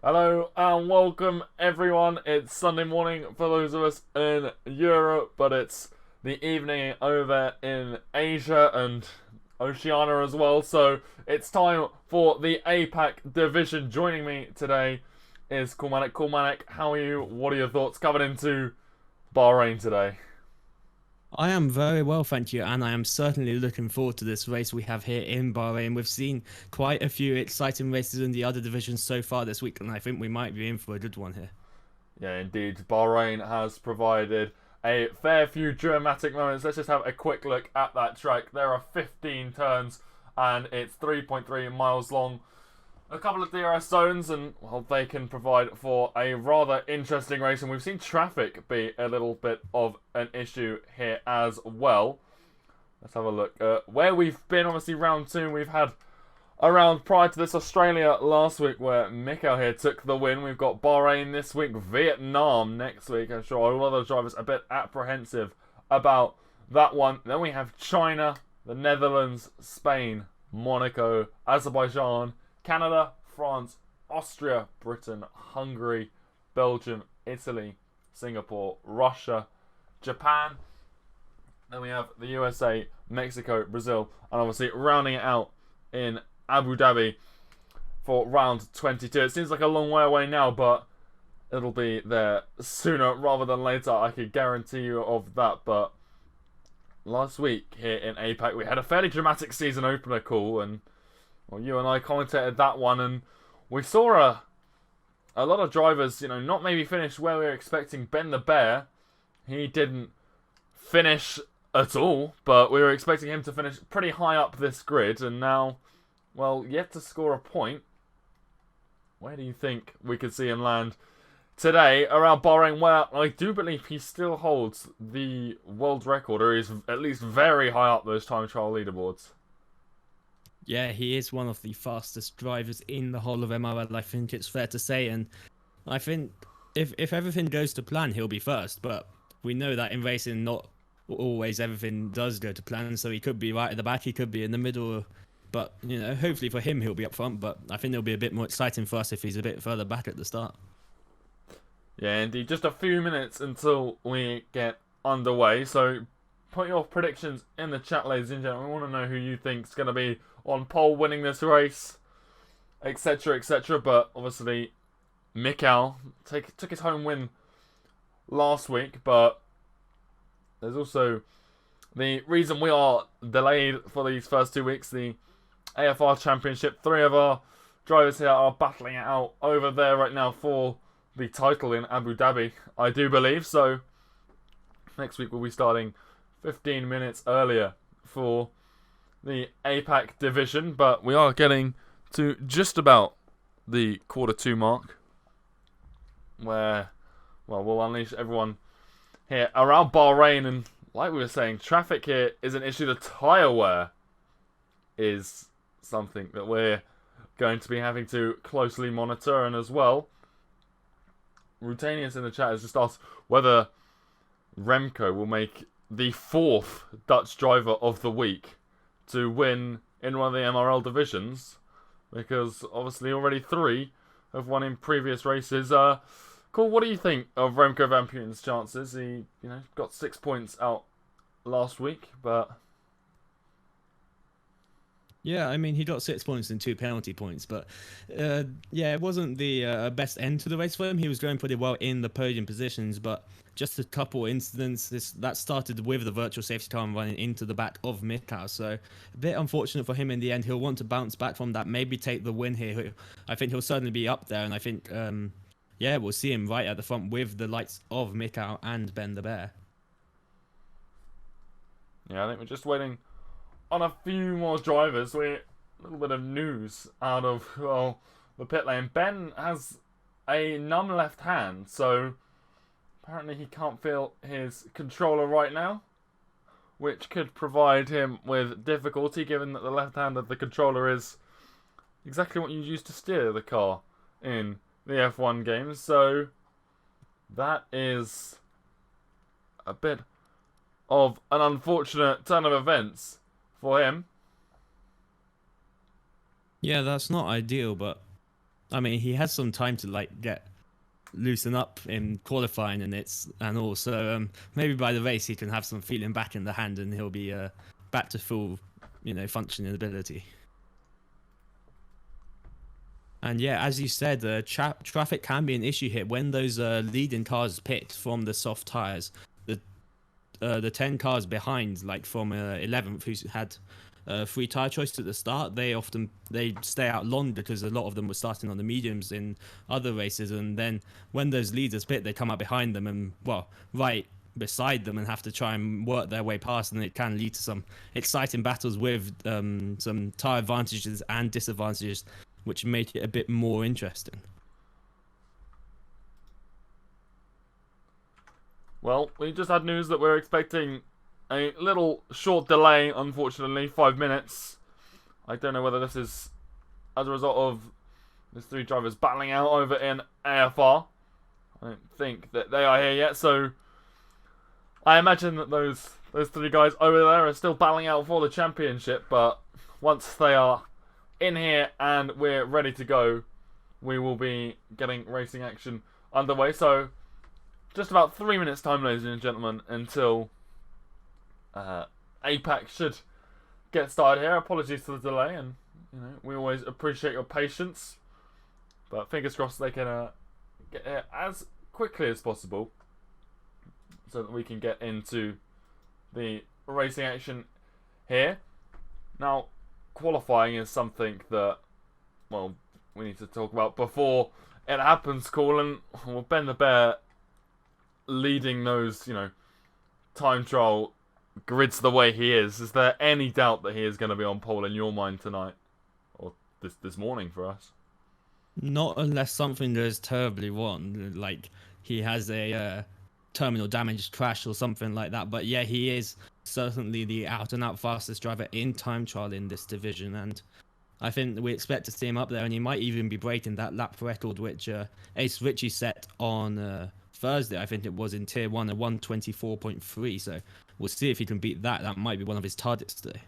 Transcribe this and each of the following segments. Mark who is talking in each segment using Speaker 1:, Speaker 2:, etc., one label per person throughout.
Speaker 1: Hello and welcome everyone. It's Sunday morning for those of us in Europe, but it's the evening over in Asia and Oceania as well. So it's time for the APAC division. Joining me today is Kulmanik. Kulmanik, how are you? What are your thoughts coming into Bahrain today?
Speaker 2: I am very well, thank you, and I am certainly looking forward to this race we have here in Bahrain. We've seen quite a few exciting races in the other divisions so far this week, and I think we might be in for a good one here.
Speaker 1: Yeah, indeed. Bahrain has provided a fair few dramatic moments. Let's just have a quick look at that track. There are 15 turns and it's 3.3 miles long. A couple of DRS zones, and well, they can provide for a rather interesting race. And we've seen traffic be a little bit of an issue here as well. Let's have a look. Where we've been, obviously, round two, we've had a round prior to this, Australia last week, where Mikhail here took the win. We've got Bahrain this week, Vietnam next week. I'm sure a lot of drivers are a bit apprehensive about that one. Then we have China, the Netherlands, Spain, Monaco, Azerbaijan, Canada, France, Austria, Britain, Hungary, Belgium, Italy, Singapore, Russia, Japan. Then we have the USA, Mexico, Brazil, and obviously rounding it out in Abu Dhabi for round 22. It seems like a long way away now, but it'll be there sooner rather than later. I can guarantee you of that. But last week here in APAC, we had a fairly dramatic season opener call, and well, you and I commentated that one, and we saw a lot of drivers, not maybe finish where we were expecting. Ben the Bear, he didn't finish at all, but we were expecting him to finish pretty high up this grid, and now, well, yet to score a point. Where do you think we could see him land today around Bahrain, where I do believe he still holds the world record, or is at least very high up those time trial leaderboards?
Speaker 2: Yeah, he is one of the fastest drivers in the whole of MRL, I think it's fair to say, and I think if everything goes to plan, he'll be first, but we know that in racing, not always everything does go to plan, so he could be right at the back, he could be in the middle, but, hopefully for him, he'll be up front, but I think it'll be a bit more exciting for us if he's a bit further back at the start.
Speaker 1: Yeah, indeed. Just a few minutes until we get underway, so put your predictions in the chat, ladies and gentlemen. We want to know who you think's going to be on pole winning this race, etc., etc. But obviously, Mikhail took his home win last week, but there's also the reason we are delayed for these first 2 weeks, the AFR Championship. 3 of our drivers here are battling it out over there right now for the title in Abu Dhabi, I do believe. So next week we'll be starting 15 minutes earlier for the APAC division, but we are getting to just about the Q2 mark, where, well, we'll unleash everyone here around Bahrain, and like we were saying, traffic here is an issue. The tyre wear is something that we're going to be having to closely monitor, and as well, Routanius in the chat has just asked whether Remco will make the 4th Dutch driver of the week to win in one of the MRL divisions, because obviously already 3 have won in previous races. Cool. What do you think of Remco van Puten's chances? He, got 6 points out last week, but
Speaker 2: Yeah, I mean, he got 6 points and 2 penalty points, but yeah, it wasn't the best end to the race for him. He was going pretty well in the podium positions, but just a couple incidents that started with the virtual safety car and running into the back of Mikhail. So a bit unfortunate for him in the end. He'll want to bounce back from that, maybe take the win here. I think he'll certainly be up there, and I think, yeah, we'll see him right at the front with the likes of Mikhail and Ben the Bear.
Speaker 1: yeah, I think we're just waiting on a few more drivers. A little bit of news out of, well, the pit lane. Ben has a numb left hand, so apparently he can't feel his controller right now, which could provide him with difficulty, given that the left hand of the controller is exactly what you use to steer the car in the F1 games. So that is a bit of an unfortunate turn of events for him.
Speaker 2: Yeah, that's not ideal, but I mean, he has some time to like loosen up in qualifying and also maybe by the race he can have some feeling back in the hand and he'll be back to full, functioning ability. And yeah, as you said, traffic can be an issue here when those leading cars pit from the soft tires. The 10 cars behind, like from 11th, who had free tire choice at the start, they stay out long because a lot of them were starting on the mediums in other races, and then when those leaders pit, they come up behind them and right beside them and have to try and work their way past, and it can lead to some exciting battles with some tire advantages and disadvantages, which make it a bit more interesting.
Speaker 1: Well, we just had news that we're expecting a little short delay, unfortunately, 5 minutes. I don't know whether this is as a result of these 3 drivers battling out over in AFR. I don't think that they are here yet, so I imagine that those 3 guys over there are still battling out for the championship, but once they are in here and we're ready to go, we will be getting racing action underway. So just about 3 minutes time, ladies and gentlemen, until APAC should get started here. Apologies for the delay, and we always appreciate your patience, but fingers crossed they can get here as quickly as possible so that we can get into the racing action here. Now, qualifying is something that, well, we need to talk about before it happens, Colin. Well, Ben the Bear leading those, time trial grids the way he is there any doubt that he is going to be on pole in your mind tonight? Or this morning for us?
Speaker 2: Not unless something goes terribly wrong, like he has a terminal damage crash or something like that. But yeah, he is certainly the out-and-out fastest driver in time trial in this division, and I think we expect to see him up there, and he might even be breaking that lap record which Ace Richie set on Thursday. I think it was in Tier 1 at 124.3, so we'll see if he can beat that. That might be one of his targets today.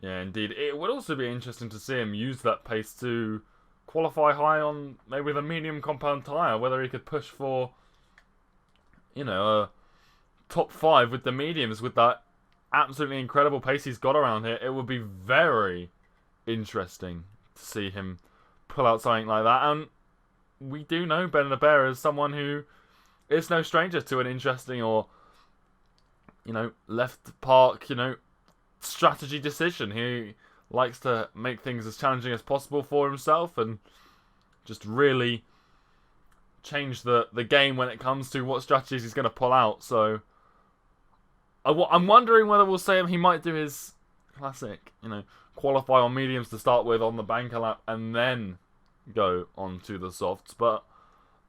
Speaker 1: Yeah, indeed. It would also be interesting to see him use that pace to qualify high on maybe the medium compound tyre, whether he could push for, a top 5 with the mediums with that absolutely incredible pace he's got around here. It would be very interesting to see him pull out something like that. And we do know Ben the Bear is someone who is no stranger to an interesting or, left park, strategy decision. He likes to make things as challenging as possible for himself and just really change the game when it comes to what strategies he's going to pull out. So I'm wondering whether we'll say he might do his classic, qualify on mediums to start with on the banker lap and then go on to the softs. But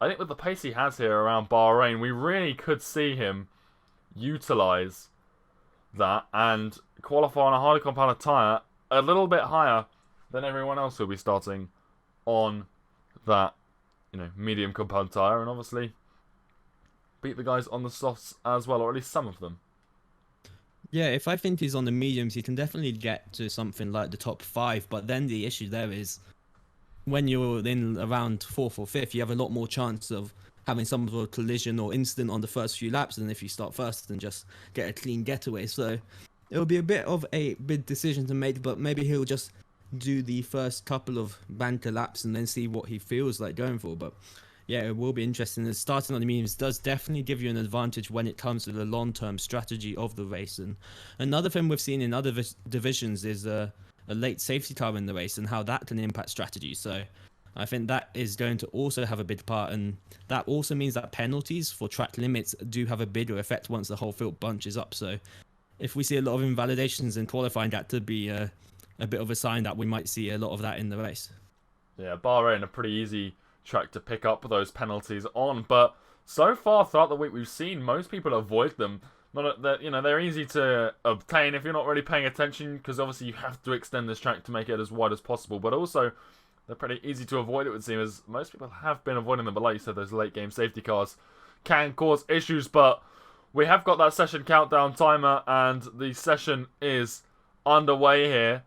Speaker 1: I think with the pace he has here around Bahrain, we really could see him utilise that and qualify on a highly compounded tyre a little bit higher than everyone else who'll be starting on that, medium compound tyre, and obviously beat the guys on the softs as well, or at least some of them.
Speaker 2: Yeah, if I think he's on the mediums, he can definitely get to something like the top 5, but then the issue there is when you're in around 4th or 5th, you have a lot more chance of having some sort of collision or incident on the first few laps than if you start first and just get a clean getaway. So it'll be a bit of a big decision to make, but maybe he'll just do the first couple of banker laps and then see what he feels like going for. But yeah, it will be interesting. And starting on the mediums does definitely give you an advantage when it comes to the long-term strategy of the race. And another thing we've seen in other divisions is a late safety car in the race and how that can impact strategy. So I think that is going to also have a big part, and that also means that penalties for track limits do have a bigger effect once the whole field bunches up. So if we see a lot of invalidations in qualifying, that could be a bit of a sign that we might see a lot of that in the race.
Speaker 1: Yeah, Bahrain, a pretty easy track to pick up those penalties on, but so far throughout the week we've seen most people avoid them. Not that they're easy to obtain if you're not really paying attention, because obviously you have to extend this track to make it as wide as possible, but also they're pretty easy to avoid, it would seem, as most people have been avoiding them. But like you said, those late game safety cars can cause issues. But we have got that session countdown timer, and the session is underway here.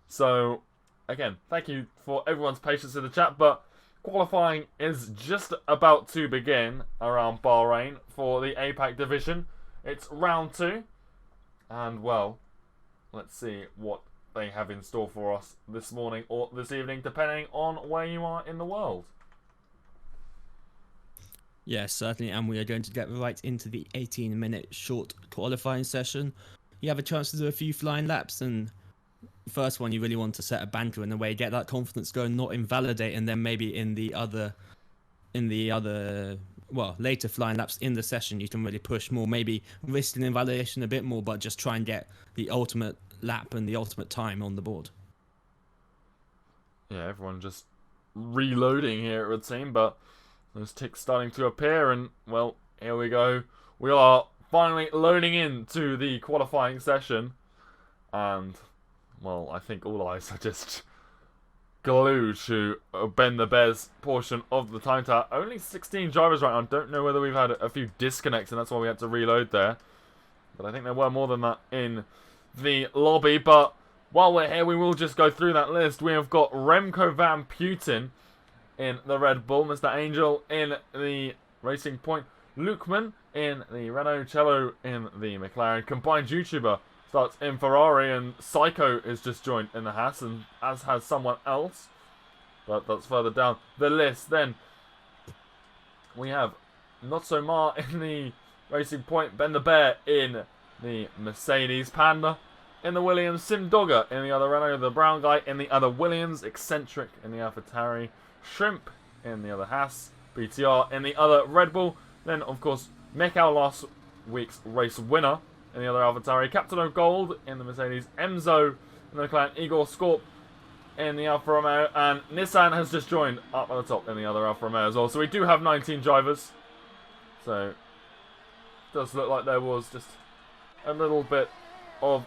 Speaker 1: So again, thank you for everyone's patience in the chat, but qualifying is just about to begin around Bahrain for the APAC division. It's round 2, and well, let's see what they have in store for us this morning or this evening, depending on where you are in the world.
Speaker 2: Yes, certainly, and we are going to get right into the 18-minute short qualifying session. You have a chance to do a few flying laps, and first one you really want to set a banter in a way, get that confidence going, not invalidate, and then maybe in the other well, later flying laps in the session you can really push more, maybe risk an invalidation a bit more, but just try and get the ultimate lap and the ultimate time on the board.
Speaker 1: Yeah, everyone just reloading here, it would seem, but those ticks starting to appear, and well, here we go. We are finally loading into the qualifying session, and well, I think all eyes are just glued to Ben the Bear's portion of the time tower. Only 16 drivers right now. I don't know whether we've had a few disconnects, and that's why we had to reload there. But I think there were more than that in the lobby. But while we're here, we will just go through that list. We have got Remco van Putten in the Red Bull, Mr. Angel in the Racing Point, Lukeman in the Renault, Cello in the McLaren, combined YouTuber starts in Ferrari, and Psycho is just joined in the Haas, and as has someone else, but that's further down the list. Then we have Not So Mar in the Racing Point, Ben the Bear in the Mercedes, Panda in the Williams, Sim Dogger in the other Renault, the brown guy in the other Williams, Eccentric in the AlphaTauri, Shrimp in the other Haas, BTR in the other Red Bull. Then, of course, Mikhail, last week's race winner in the other AlphaTauri, Captain of Gold in the Mercedes, Enzo in the McLaren, Igor Scorp in the Alfa Romeo, and Nissan has just joined up at the top in the other Alfa Romeo as well. So we do have 19 drivers. So, it does look like there was just a little bit of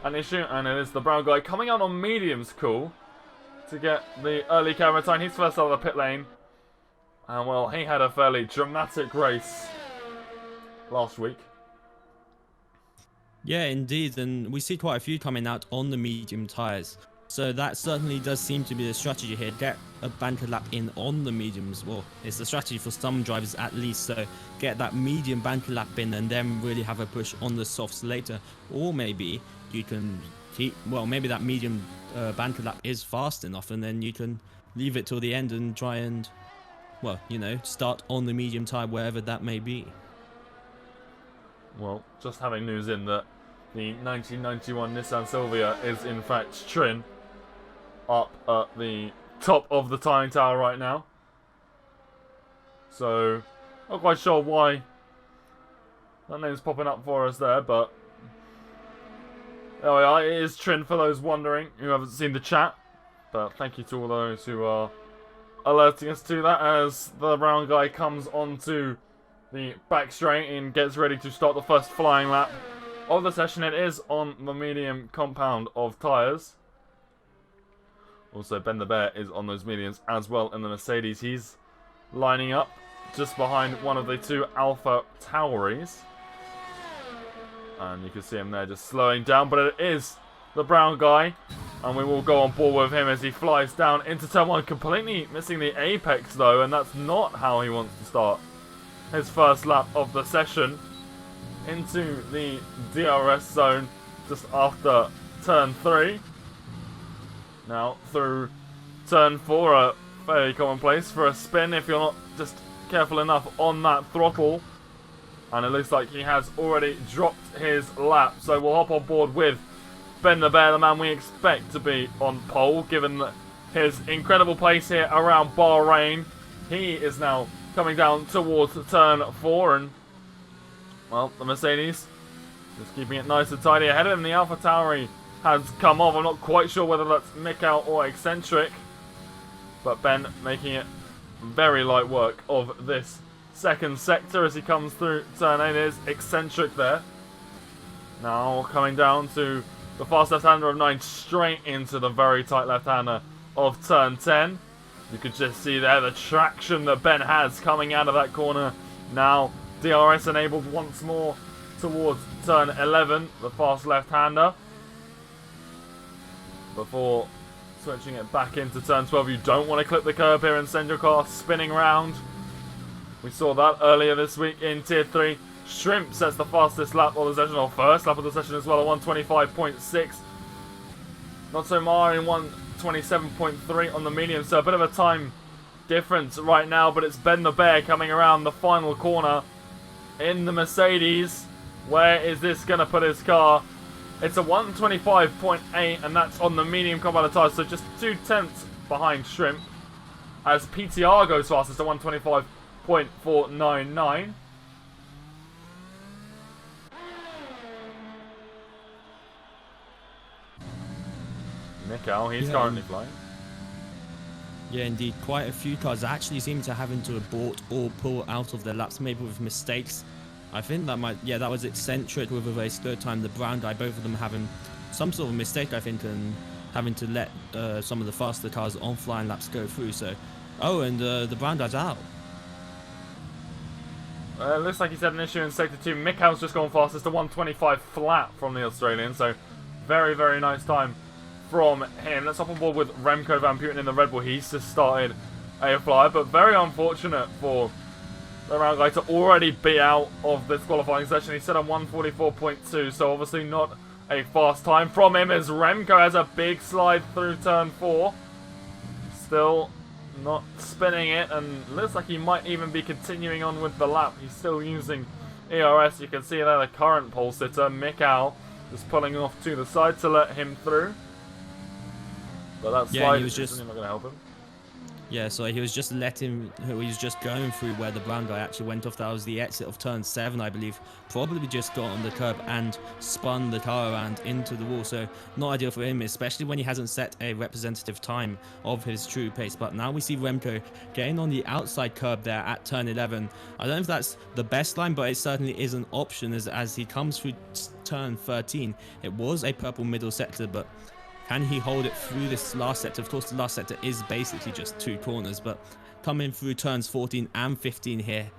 Speaker 1: an issue, and it is the brown guy coming out on mediums, cool, to get the early camera time. He's first out of the pit lane. And well, he had a fairly dramatic race last week.
Speaker 2: Yeah, indeed, and we see quite a few coming out on the medium tyres. So that certainly does seem to be the strategy here. Get a banter lap in on the mediums. Well, it's the strategy for some drivers at least. So get that medium banter lap in and then really have a push on the softs later. Or maybe you can keep, well, maybe that medium banter lap is fast enough and then you can leave it till the end and try and, well, you know, start on the medium tyre wherever that may be.
Speaker 1: Well, just having news in that the 1991 Nissan Silvia is in fact Trin up at the top of the time tower right now. So, not quite sure why that name's popping up for us there, but there we are. It is Trin for those wondering who haven't seen the chat. But thank you to all those who are alerting us to that as the brown guy comes onto the back straight and gets ready to start the first flying lap of the session. It is on the medium compound of tyres. Also, Ben the Bear is on those mediums as well in the Mercedes. He's lining up just behind one of the two Alpha Tauris. And you can see him there just slowing down, but it is the brown guy. And we will go on board with him as he flies down into turn 1, completely missing the apex though, and that's not how he wants to start his first lap of the session. Into the DRS zone just after turn 3. Now through turn 4, a fairly commonplace for a spin if you're not just careful enough on that throttle. And it looks like he has already dropped his lap, so we'll hop on board with Ben the Bear, the man we expect to be on pole, given his incredible pace here around Bahrain. He is now coming down towards turn 4, and well, the Mercedes just keeping it nice and tidy ahead of him. The AlphaTauri has come off. I'm not quite sure whether that's Mikhail or Eccentric, but Ben making it very light work of this second sector as he comes through turn 8. Is Eccentric there. Now coming down to the fast left-hander of 9, straight into the very tight left-hander of turn 10. You could just see there the traction that Ben has coming out of that corner. Now DRS enabled once more towards turn 11, the fast left-hander, before switching it back into turn 12. You don't want to clip the curb here and send your car spinning round. We saw that earlier this week in Tier 3. Shrimp sets the fastest lap of the session, or first lap of the session as well, at 125.6. Not so Mar in 127.3 on the medium, so a bit of a time difference right now, but it's Ben the Bear coming around the final corner in the Mercedes. Where is this going to put his car? It's a 125.8, and that's on the medium combat tyres, so just 0.2 behind Shrimp. As PTR goes fastest at 125.499. Mikkel, he's currently flying.
Speaker 2: Yeah, indeed. Quite a few cars actually seem to having to abort or pull out of their laps, maybe with mistakes. I think that might, that was eccentric with a very slow time. The brown guy, both of them having some sort of mistake, I think, and having to let some of the faster cars on flying laps go through. So, and the brown guy's out.
Speaker 1: Looks like he's had an issue in Sector 2. Mikkel's just gone fastest to 125 flat from the Australian, so very, very nice time from him. Let's hop on board with Remco Van Putten in the Red Bull. He's just started a flyer, but very unfortunate for the round guy to already be out of this qualifying session. He's set on 144.2, so obviously not a fast time from him, as Remco has a big slide through turn 4. Still not spinning it, and looks like he might even be continuing on with the lap. He's still using ERS. You can see there the current pole sitter, Mikkel, just pulling off to the side to let him through. But that slide is not going to help him.
Speaker 2: Yeah, so he was just he was just going through where the brown guy actually went off. That was the exit of turn 7, I believe. Probably just got on the curb and spun the car around into the wall. So not ideal for him, especially when he hasn't set a representative time of his true pace. But now we see Remco getting on the outside curb there at turn 11. I don't know if that's the best line, but it certainly is an option as he comes through turn 13. It was a purple middle sector, but can he hold it through this last sector? Of course, the last sector is basically just 2 corners, but coming through turns 14 and 15 here,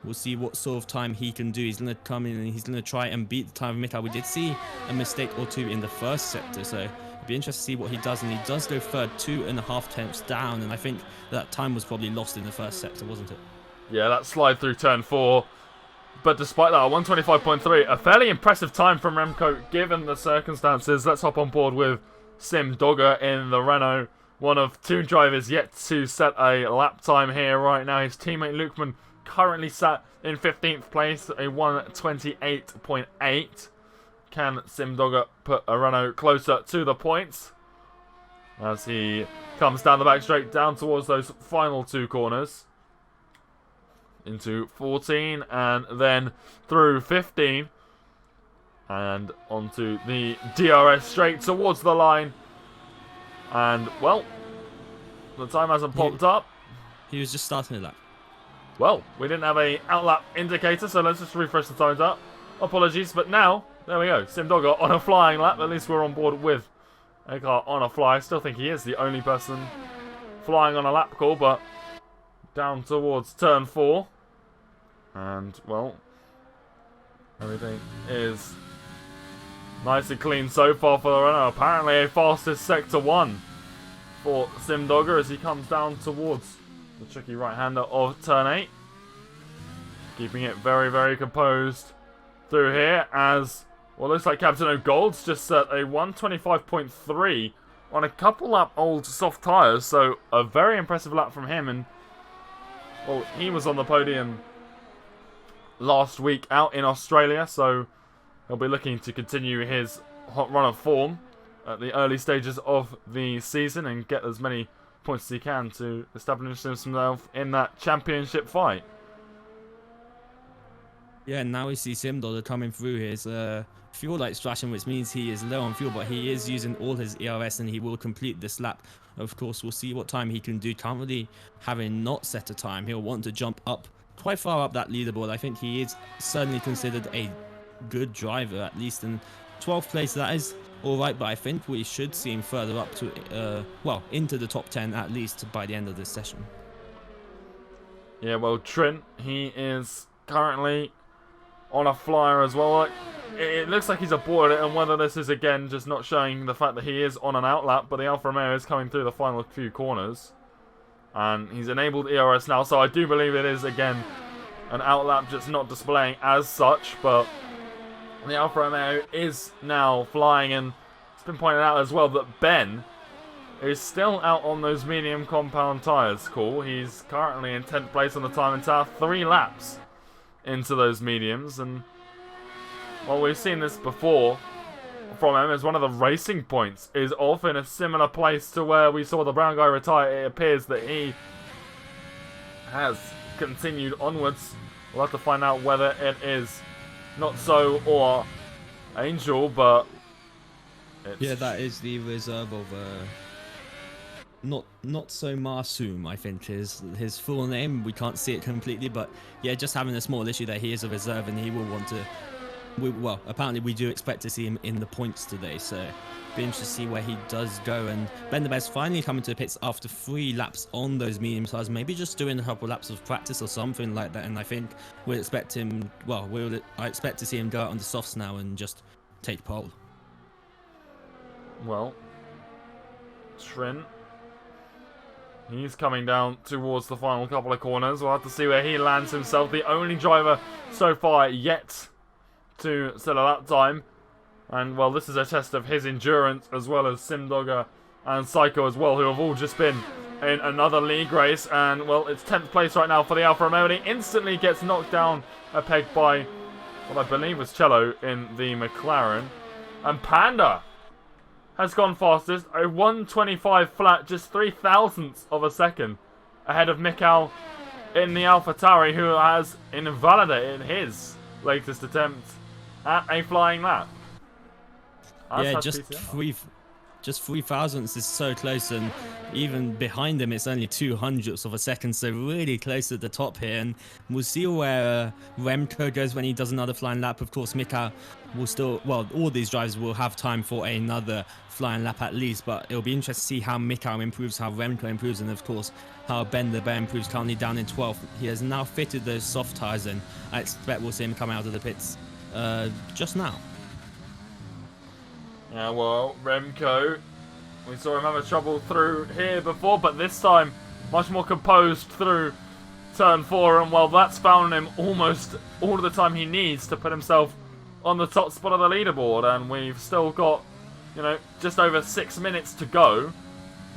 Speaker 2: we'll see what sort of time he can do. He's going to come in and he's going to try and beat the time of Mikkel. We did see a mistake or two in the first sector, so it'd be interesting to see what he does. And he does go third, 2.5 tenths down, and I think that time was probably lost in the first sector, wasn't it?
Speaker 1: Yeah, that slide through turn 4. But despite that, 125.3, a fairly impressive time from Remco given the circumstances. Let's hop on board with Sim Dogger in the Renault, one of 2 drivers yet to set a lap time here right now. His teammate Lukeman currently sat in 15th place, a 128.8. Can Sim Dogger put a Renault closer to the points as he comes down the back straight down towards those final 2 corners into 14 and then through 15. And onto the DRS straight towards the line. And, well, the time hasn't popped up.
Speaker 2: He was just starting a lap.
Speaker 1: Well, we didn't have a outlap indicator, so let's just refresh the times up. Apologies, but now, there we go. Sim Dogger on a flying lap. At least we're on board with a car on a fly. I still think he is the only person flying on a lap call, but down towards turn 4. And, well, everything is nice and clean so far for the Renault. Apparently a fastest sector 1 for Sim Dogger as he comes down towards the tricky right-hander of turn 8. Keeping it very, very composed through here as, well, looks like Captain O'Gold's just set a 125.3 on a couple lap old soft tyres. So a very impressive lap from him. And, well, he was on the podium last week out in Australia, so he'll be looking to continue his hot run of form at the early stages of the season and get as many points as he can to establish himself in that championship fight.
Speaker 2: Yeah, now we see Sim Dogger coming through his fuel light slashing, which means he is low on fuel, but he is using all his ERS and he will complete this lap. Of course, we'll see what time he can do. Currently, having not set a time, he'll want to jump up quite far up that leaderboard. I think he is certainly considered a good driver, at least in 12th place. That is alright, but I think we should see him further up to well, into the top 10 at least by the end of this session. Yeah,
Speaker 1: well, Trent, he is currently on a flyer as well. it looks like he's aborted it, and whether this is again just not showing the fact that he is on an outlap, but the Alfa Romeo is coming through the final few corners. And he's enabled ERS now, so I do believe it is again an outlap, just not displaying as such, but the Alfa Romeo is now flying, and it's been pointed out as well that Ben is still out on those medium compound tyres. Cool. He's currently in 10th place on the time and tower, 3 laps into those mediums, and well, we've seen this before from him, as one of the racing points is off in a similar place to where we saw the brown guy retire. It appears that he has continued onwards. We'll have to find out whether it is not so or Angel, but it's...
Speaker 2: Yeah, that is the reserve of not so Masoom, I think is his full name. We can't see it completely, but yeah, just having a small issue that he is a reserve and he will want to. Well, apparently we do expect to see him in the points today, so be interested to see where he does go. And Ben the Bear's finally coming to the pits after 3 laps on those medium tires, maybe just doing a couple laps of practice or something like that. And I think we'll expect him. Well, I expect to see him go out on the softs now and just take pole.
Speaker 1: Well, Trent, he's coming down towards the final couple of corners. We'll have to see where he lands himself. The only driver so far yet to set a lap time. And, well, this is a test of his endurance, as well as Simdogger and Psycho as well, who have all just been in another league race. And, well, it's 10th place right now for the Alfa Romeo. And he instantly gets knocked down a peg by what I believe was Cello in the McLaren. And Panda has gone fastest, a 125 flat, just 0.003 of a second ahead of Mikal in the AlphaTauri, who has invalidated his latest attempt at a flying lap.
Speaker 2: Yeah, just 3 thousandths is so close, and even behind him it's only 200ths of a second, so really close at the top here. And we'll see where Remco goes when he does another flying lap. Of course, Mika will still, well, all these drivers will have time for another flying lap at least, but it'll be interesting to see how Mika improves, how Remco improves, and of course how Ben the Bear improves, currently down in 12th. He has now fitted those soft tyres, and I expect we'll see him come out of the pits just now.
Speaker 1: Yeah, well, Remco, we saw him have a trouble through here before, but this time much more composed through turn 4, and well, that's found him almost all of the time he needs to put himself on the top spot of the leaderboard. And we've still got, you know, just over 6 minutes to go,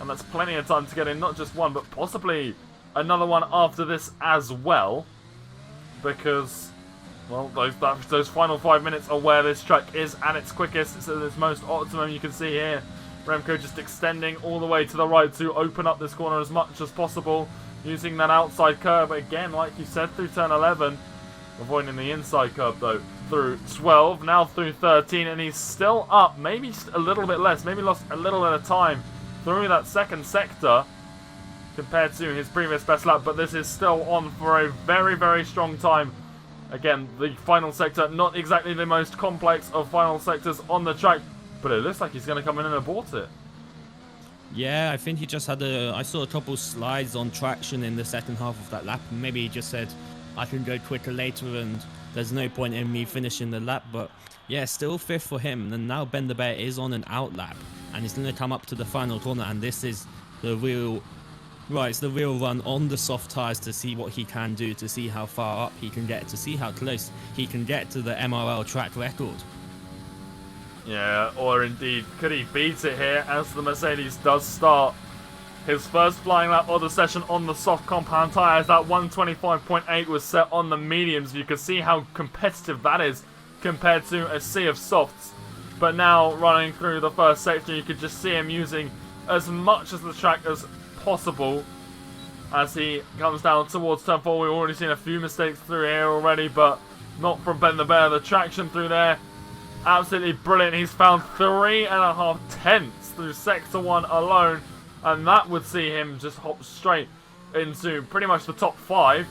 Speaker 1: and that's plenty of time to get in not just one, but possibly another one after this as well, because, well, those final 5 minutes are where this track is at its quickest. It's at its most optimum. You can see here Remco just extending all the way to the right to open up this corner as much as possible, using that outside curve again, like you said, through turn 11, avoiding the inside curve though, through 12, now through 13, and he's still up, maybe just a little bit less, maybe lost a little bit of time through that second sector compared to his previous best lap, but this is still on for a very, very strong time. Again, the final sector, not exactly the most complex of final sectors on the track, but it looks like he's going to come in and abort it.
Speaker 2: Yeah, I think he just had I saw a couple slides on traction in the second half of that lap. Maybe he just said, I can go quicker later and there's no point in me finishing the lap. But yeah, still 5th for him. And now Ben the Bear is on an out lap, and he's going to come up to the final corner, and this is the real... Right, it's the real run on the soft tyres to see what he can do, to see how far up he can get, to see how close he can get to the MRL track record.
Speaker 1: Yeah, or indeed, could he beat it here as the Mercedes does start his first flying lap of the session on the soft compound tyres. That 125.8 was set on the mediums. You can see how competitive that is compared to a sea of softs. But now, running through the first section, you could just see him using as much of the track as possible as he comes down towards turn 4. We've already seen a few mistakes through here already, but not from Ben the Bear. The traction through there, absolutely brilliant. He's found 3.5 tenths through sector 1 alone, and that would see him just hop straight into pretty much the top 5.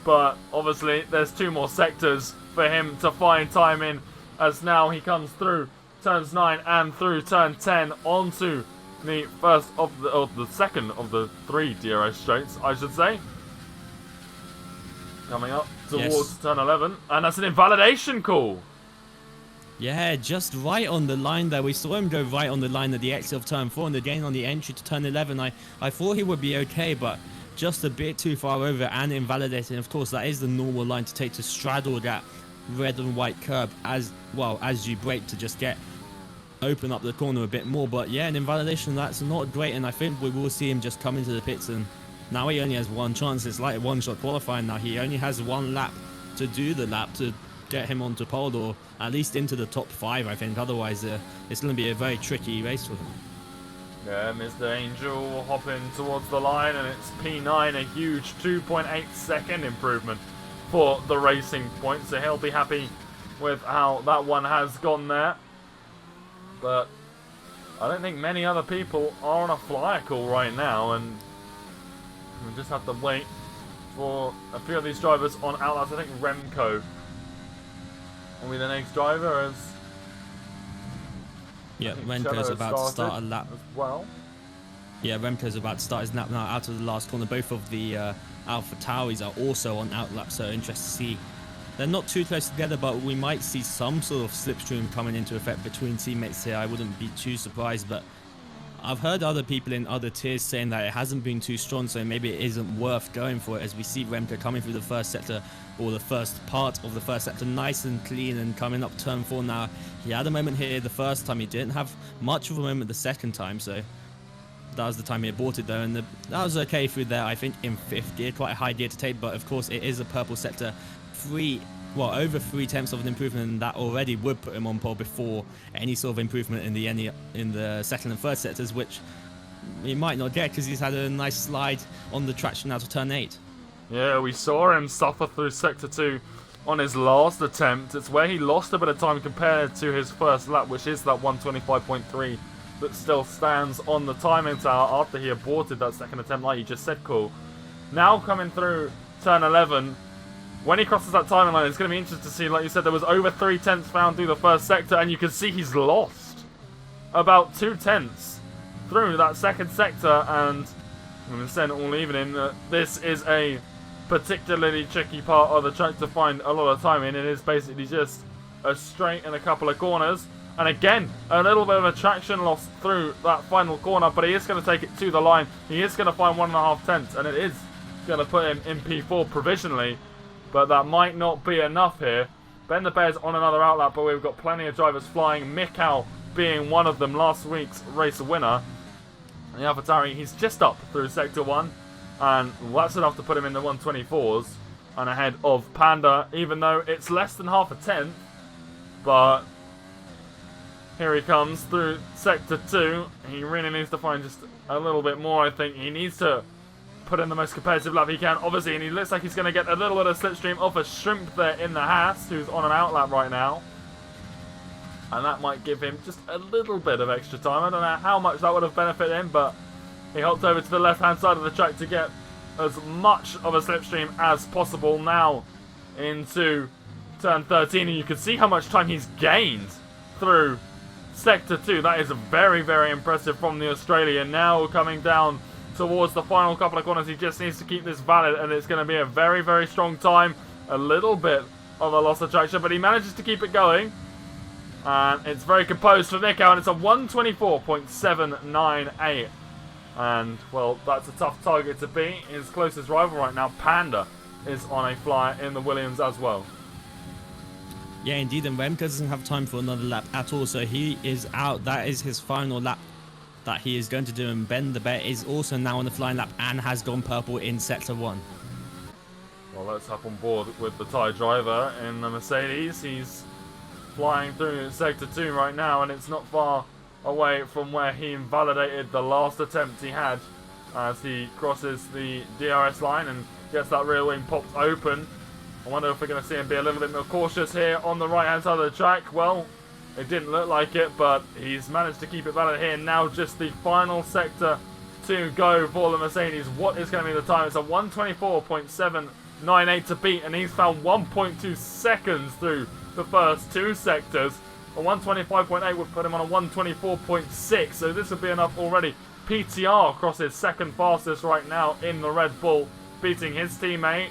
Speaker 1: But obviously there's 2 more sectors for him to find time in, as now he comes through turns 9 and through turn 10 onto the first of the second of the 3 DRS straights, I should say. Coming up towards turn 11, and that's an invalidation call.
Speaker 2: Yeah, just right on the line there. We saw him go right on the line at the exit of turn 4 and again on the entry to turn 11. I thought he would be okay, but just a bit too far over and invalidating. Of course, that is the normal line to take to straddle that red and white curb as well as you brake to just open up the corner a bit more. But yeah, an invalidation, that's not great, and I think we will see him just come into the pits, and now he only has one chance. It's like a one-shot qualifying now. He only has one lap to do the lap to get him onto pole, or at least into the top 5, I think. Otherwise, it's going to be a very tricky race for him.
Speaker 1: Yeah, Mr. Angel hopping towards the line, and it's P9, a huge 2.8 second improvement for the racing point, so he'll be happy with how that one has gone there. But I don't think many other people are on a flyer call right now, and we just have to wait for a few of these drivers on outlets. I think Remco will be the next driver, as
Speaker 2: yeah, Remco's about to start a lap
Speaker 1: as well.
Speaker 2: Yeah, Remco's about to start his lap now out of the last corner. Both of the Alpha Tauris are also on outlap, so interesting to see. They're not too close together, but we might see some sort of slipstream coming into effect between teammates here. I wouldn't be too surprised, but I've heard other people in other tiers saying that it hasn't been too strong, so maybe it isn't worth going for it, as we see Remco coming through the first sector, or the first part of the first sector, nice and clean, and coming up turn 4 now. He had a moment here the first time. He didn't have much of a moment the second time, so that was the time he aborted though, and that was okay through there, I think, in 5th gear. Quite a high gear to take, but of course it is a purple sector. Over 3/10 of an improvement, and that already would put him on pole before any sort of improvement in the second and third sectors, which he might not get because he's had a nice slide on the traction out to turn 8.
Speaker 1: Yeah, we saw him suffer through sector 2 on his last attempt. It's where he lost a bit of time compared to his first lap, which is that 125.3 that still stands on the timing tower after he aborted that second attempt, like you just said, Cool. Now coming through turn 11, when he crosses that timing line, it's going to be interesting to see. Like you said, there was over 3/10 found through the first sector, and you can see he's lost about 2/10 through that second sector, and I'm going to say it all evening that this is a particularly tricky part of the track to find a lot of timing. It is basically just a straight and a couple of corners, and again, a little bit of a traction loss through that final corner, but he is going to take it to the line. He is going to find 1.5 tenths, and it is going to put him in P4 provisionally. But that might not be enough here. Ben the Bear's on another outlap, but we've got plenty of drivers flying. Mikau being one of them, last week's race winner. And the AlphaTauri, he's just up through Sector 1. And that's enough to put him in the 124s. And ahead of Panda, even though it's less than half a tenth. But here he comes through Sector 2. He really needs to find just a little bit more, I think. He needs to put in the most competitive lap he can, obviously, and he looks like he's going to get a little bit of slipstream off a Shrimp there in the Haas, who's on an outlap right now. And that might give him just a little bit of extra time. I don't know how much that would have benefited him, but he hopped over to the left-hand side of the track to get as much of a slipstream as possible now into turn 13, and you can see how much time he's gained through Sector 2. That is very, very impressive from the Australian. Now coming down towards the final couple of corners, he just needs to keep this valid, and it's going to be a very, very strong time. A little bit of a loss of traction, but he manages to keep it going, and it's very composed for Mikau, and it's a 124.798, and well, that's a tough target to beat. His closest rival right now, Panda, is on a flyer in the Williams as well.
Speaker 2: Yeah, indeed, and Remco doesn't have time for another lap at all, so he is out. That is his final lap that he is going to do, and Ben the Bear is also now on the flying lap and has gone purple in Sector 1.
Speaker 1: Well, let's hop on board with the Thai driver in the Mercedes. He's flying through Sector 2 right now, and it's not far away from where he invalidated the last attempt he had as he crosses the DRS line and gets that rear wing popped open. I wonder if we're going to see him be a little bit more cautious here on the right-hand side of the track. Well, it didn't look like it, but he's managed to keep it valid here. Now just the final sector to go for the Mercedes. What is going to be the time? It's a 124.798 to beat, and he's found 1.2 seconds through the first two sectors. A 125.8 would put him on a 124.6, so this would be enough already. PTR crosses second fastest right now in the Red Bull, beating his teammate.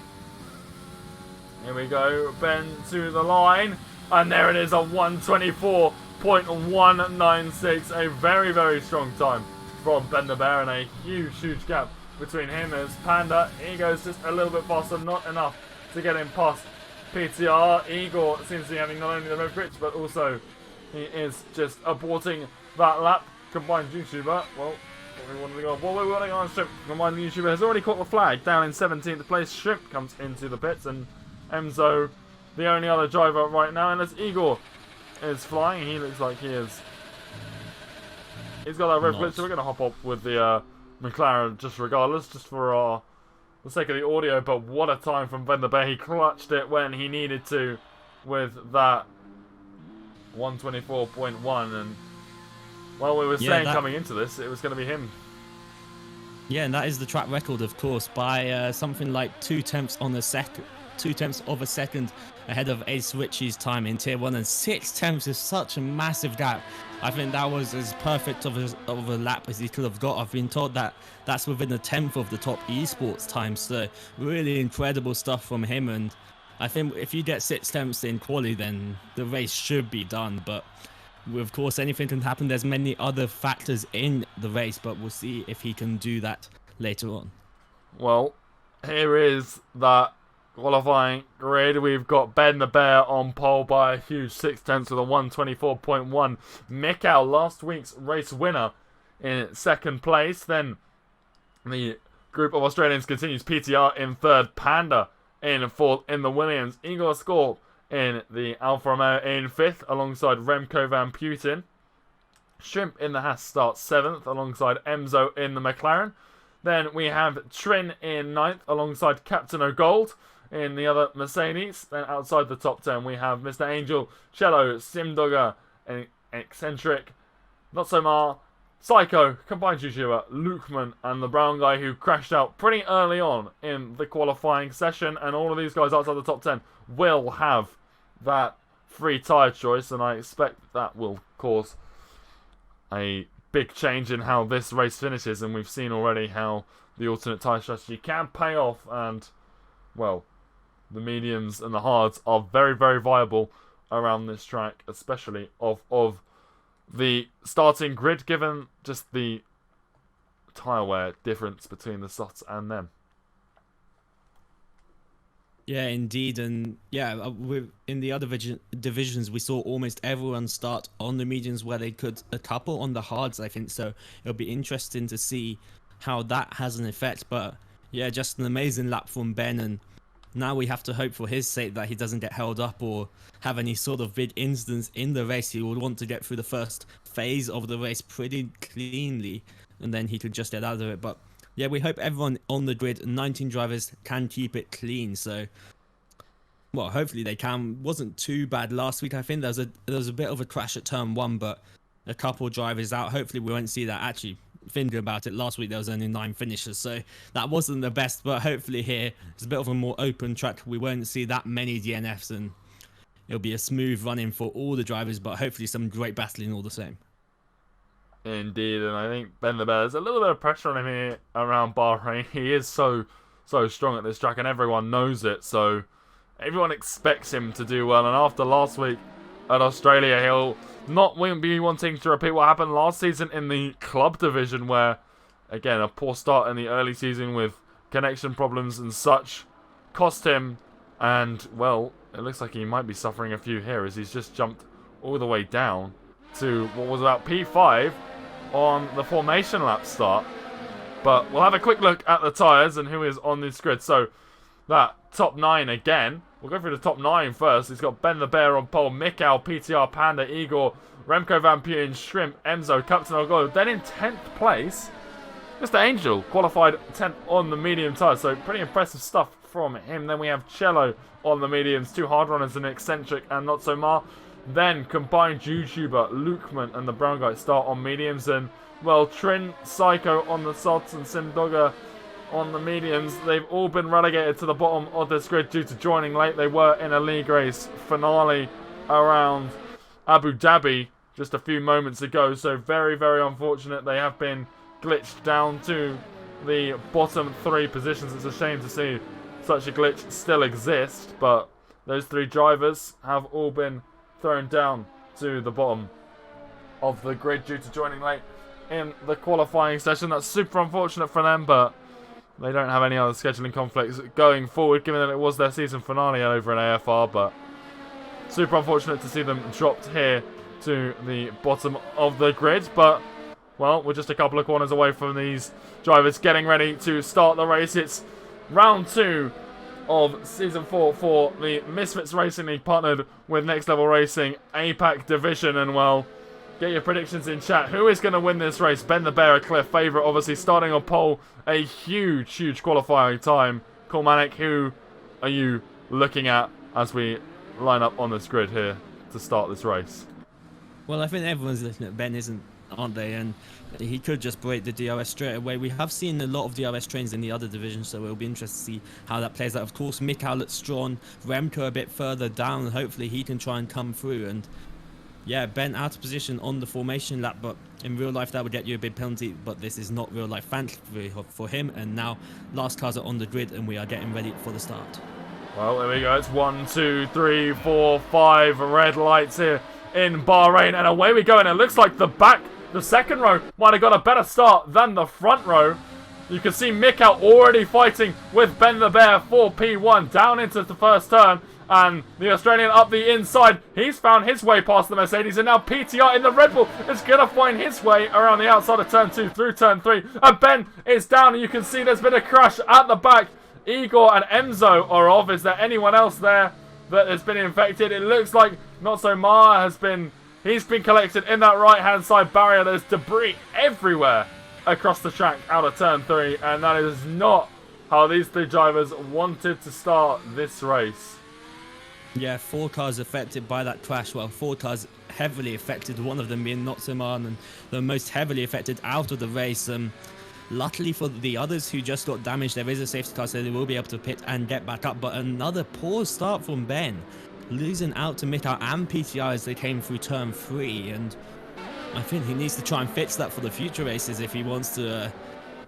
Speaker 1: Here we go, Ben to the line. And there it is, a 1:24.196. A very, very strong time from Ben the Bear, and a huge, huge gap between him and his Panda. Ego's just a little bit faster, not enough to get him past PTR. Igor seems to be having not only the red grits, but also he is just aborting that lap. Combined YouTuber, well, we wanted to go on Shrimp. Combined YouTuber has already caught the flag down in 17th place. Shrimp comes into the pits, and Emzo, the only other driver right now, unless Igor is flying. He looks like he is. He's got that red blitz, so we're going to hop up with the McLaren just regardless, just for the sake of the audio. But what a time from Ben the Bear. He clutched it when he needed to with that 1:24.1, and well, we were saying coming into this, it was going to be him.
Speaker 2: Yeah, and that is the track record, of course, by something like 2/10 of a second ahead of Ace Richie's time in Tier 1, and 6/10 is such a massive gap. I think that was as perfect of a lap as he could have got. I've been told that that's within a 10th of the top esports time, so really incredible stuff from him. And I think if you get 6/10 in quali, then the race should be done. But of course, anything can happen. There's many other factors in the race, but we'll see if he can do that later on.
Speaker 1: Well, here is that qualifying grid. We've got Ben the Bear on pole by a huge 6/10 with a 1:24.1. Mikau, last week's race winner, in second place. Then the group of Australians continues. PTR in third, Panda in fourth in the Williams, Igor Skor in the Alfa Romeo in fifth alongside Remco Van Putin. Shrimp in the Haas starts seventh alongside Emzo in the McLaren. Then we have Trin in ninth alongside Captain O'Gold in the other Mercedes. Then outside the top 10 we have Mr. Angel, Cello, Simdogger, and Eccentric, Not So Mar, Psycho, Combined YouTuber, Lukeman, and the brown guy who crashed out pretty early on in the qualifying session. And all of these guys outside the top 10 will have that free tyre choice, and I expect that will cause a big change in how this race finishes. And we've seen already how the alternate tyre strategy can pay off, and well, the mediums and the hards are very, very viable around this track, especially of the starting grid, given just the tyre wear difference between the softs and them.
Speaker 2: Yeah, indeed. And yeah, in the other divisions, we saw almost everyone start on the mediums, where they could a couple on the hards, I think. So it'll be interesting to see how that has an effect. But yeah, just an amazing lap from Ben, and now we have to hope for his sake that he doesn't get held up or have any sort of big incidents in the race. He would want to get through the first phase of the race pretty cleanly, and then he could just get out of it. But yeah, we hope everyone on the grid, 19 drivers, can keep it clean. So, well, hopefully they can. Wasn't too bad last week. I think there was a bit of a crash at turn 1, but a couple drivers out. Hopefully we won't see that. Actually, thinking about it, last week there was only 9 finishers, so that wasn't the best. But hopefully here it's a bit of a more open track. We won't see that many DNFs, and it'll be a smooth run-in for all the drivers, but hopefully some great battling all the same.
Speaker 1: Indeed, and I think Ben the Bear, there's a little bit of pressure on him here around Bahrain. He is so strong at this track, and everyone knows it, so everyone expects him to do well. And after last week at Australia, he'll won't be wanting to repeat what happened last season in the club division, where, again, a poor start in the early season with connection problems and such cost him. And, well, it looks like he might be suffering a few here, as he's just jumped all the way down to what was about P5 on the formation lap start. But we'll have a quick look at the tyres and who is on this grid. So that top 9 again. We'll go through the top 9 first. He's got Ben the Bear on pole, Mikau, PTR, Panda, Igor, Remco Van Putin, Shrimp, Emzo, Captain O'Gold. Then in 10th place, Mr. Angel, qualified 10th on the medium tyres. So pretty impressive stuff from him. Then we have Cello on the mediums, 2 hard runners, an Eccentric and Not So Mar. Then Combined YouTuber, Lukeman and the brown guy start on mediums. And, well, Trin, Psycho on the softs, and Simdogger on the mediums. They've all been relegated to the bottom of this grid due to joining late. They were in a league race finale around Abu Dhabi just a few moments ago. So very, very unfortunate. They have been glitched down to the bottom 3 positions. It's a shame to see such a glitch still exist, but those 3 drivers have all been thrown down to the bottom of the grid due to joining late in the qualifying session. That's super unfortunate for them, but they don't have any other scheduling conflicts going forward, given that it was their season finale over in AFR, but super unfortunate to see them dropped here to the bottom of the grid. But, well, we're just a couple of corners away from these drivers getting ready to start the race. It's round 2 of Season 4 for the Misfits Racing League, partnered with Next Level Racing APAC Division, and, well, get your predictions in chat. Who is going to win this race? Ben the Bear, a clear favourite, obviously starting on pole. A huge qualifying time. Cormanic, who are you looking at as we line up on this grid here to start this race?
Speaker 2: Well, I think everyone's looking at Ben, aren't they? And he could just break the DRS straight away. We have seen a lot of DRS trains in the other divisions, so it'll be interesting to see how that plays out. Of course, Mikhail looks strong. Remco a bit further down. Hopefully he can try and come through. And yeah, Ben out of position on the formation lap, but in real life that would get you a big penalty, but this is not real life fantasy for him. And now last cars are on the grid and we are getting ready for the start.
Speaker 1: Well, there we go. It's 1, 2, 3, 4, 5 red lights here in Bahrain, and away we go. And it looks like the second row might have got a better start than the front row. You can see Mikhail already fighting with Ben the Bear for P1 down into the first turn. And the Australian up the inside. He's found his way past the Mercedes. And now PTR in the Red Bull is going to find his way around the outside of turn 2 through turn 3. And Ben is down. And you can see there's been a crash at the back. Igor and Enzo are off. Is there anyone else there that has been infected? It looks like not so. Mara has been... He's been collected in that right-hand side barrier. There's debris everywhere across the track out of turn 3. And that is not how these 3 drivers wanted to start this race.
Speaker 2: Yeah, 4 cars affected by that crash. Well, 4 cars heavily affected, one of them being Notsuman, and the most heavily affected out of the race. Luckily for the others who just got damaged, there is a safety car, so they will be able to pit and get back up. But another poor start from Ben, losing out to Mikhail and PTR as they came through turn 3. And I think he needs to try and fix that for the future races if he wants to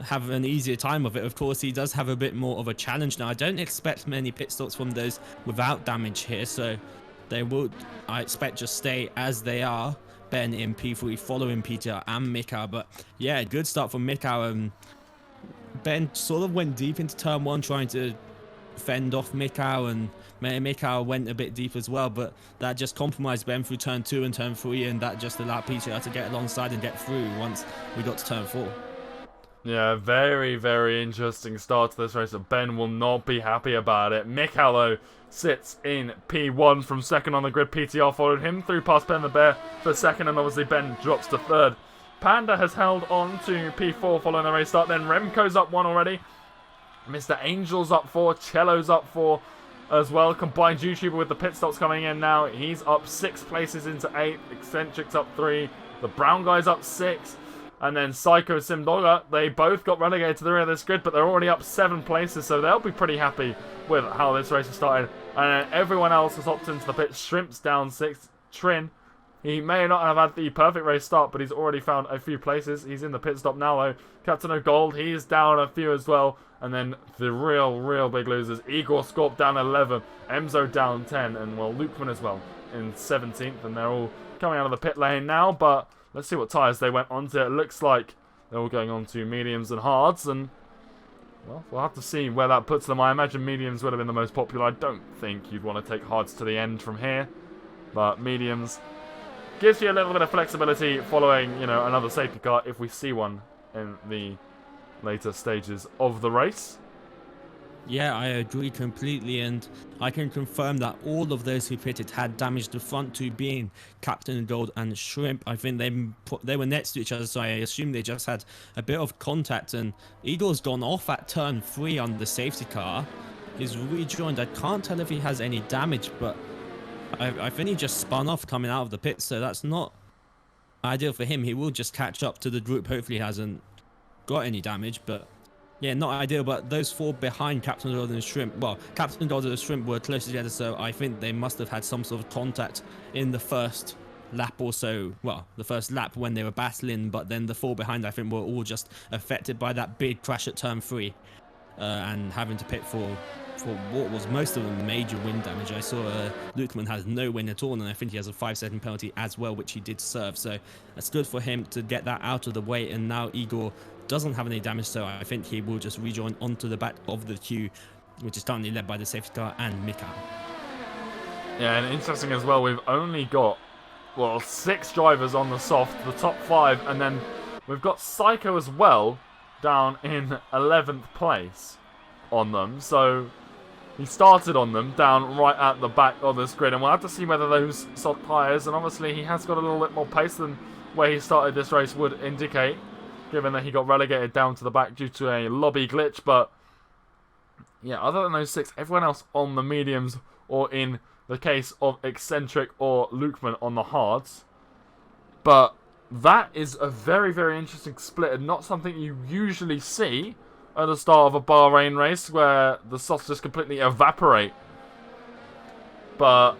Speaker 2: have an easier time of it. Of course, he does have a bit more of a challenge now. I don't expect many pit stops from those without damage here, so they will, I expect, just stay as they are. Ben in P3 following Peter and Mikhail. But yeah, good start from Mikhail. Ben sort of went deep into turn 1 trying to fend off Mikhail, and Mikhail went a bit deep as well, but that just compromised Ben through turn 2 and turn 3, and that just allowed Peter to get alongside and get through once we got to turn 4.
Speaker 1: Yeah, very interesting start to this race. Ben will not be happy about it. Mikhail, though, sits in P1 from second on the grid. PTR followed him through past Ben the Bear for second, and obviously Ben drops to third. Panda has held on to P4 following the race start. Then Remco's up 1 already. Mr. Angel's up 4. Cello's up 4 as well. Combined YouTuber with the pit stops coming in now. He's up 6 places into 8. Eccentric's up 3. The Brown guy's up 6. And then Psycho Simdogger, they both got relegated to the rear of this grid, but they're already up 7 places, so they'll be pretty happy with how this race has started. And then everyone else has opted into the pit. Shrimp's down 6. Trin, he may not have had the perfect race start, but he's already found a few places. He's in the pit stop now, though. Captain of Gold, he's down a few as well. And then the real big losers. Igor Scorp down 11. Emzo down 10. And, well, Lukeman as well in 17th. And they're all coming out of the pit lane now, but let's see what tyres they went onto. It looks like they're all going on to mediums and hards, and well, we'll have to see where that puts them. I imagine mediums would have been the most popular. I don't think you'd want to take hards to the end from here, but mediums gives you a little bit of flexibility following, you know, another safety car if we see one in the later stages of the race.
Speaker 2: Yeah, I agree completely, and I can confirm that all of those who pitted had damaged the front two, being Captain Gold and Shrimp. I think they were next to each other, so I assume they just had a bit of contact. And Igor's gone off at turn 3 on the safety car. He's rejoined. I can't tell if he has any damage, but I think he just spun off coming out of the pit, so that's not ideal for him. He will just catch up to the group. Hopefully he hasn't got any damage, but yeah, not ideal. But those 4 behind Captain Gold and Shrimp, well, Captain Gold and Shrimp were close together, so I think they must have had some sort of contact in the first lap or so. Well, the first lap when they were battling, but then the 4 behind, I think, were all just affected by that big crash at turn 3 and having to pit for for what was most of them major wind damage. I saw Lukeman has no wind at all, and I think he has a 5-second penalty as well, which he did serve. So that's good for him to get that out of the way. And now Igor doesn't have any damage, so I think he will just rejoin onto the back of the queue, which is currently led by the safety car and Mikhail.
Speaker 1: Yeah, and interesting as well, we've only got, well, 6 drivers on the soft, the top 5, and then we've got Psycho as well down in 11th place on them. So he started on them down right at the back of this grid, and we'll have to see whether those soft tyres, and obviously he has got a little bit more pace than where he started this race would indicate, given that he got relegated down to the back due to a lobby glitch. But yeah, other than those 6, everyone else on the mediums, or in the case of Eccentric or Lukeman on the hards. But that is a very, very interesting split, and not something you usually see at the start of a Bahrain race, where the softs just completely evaporate. But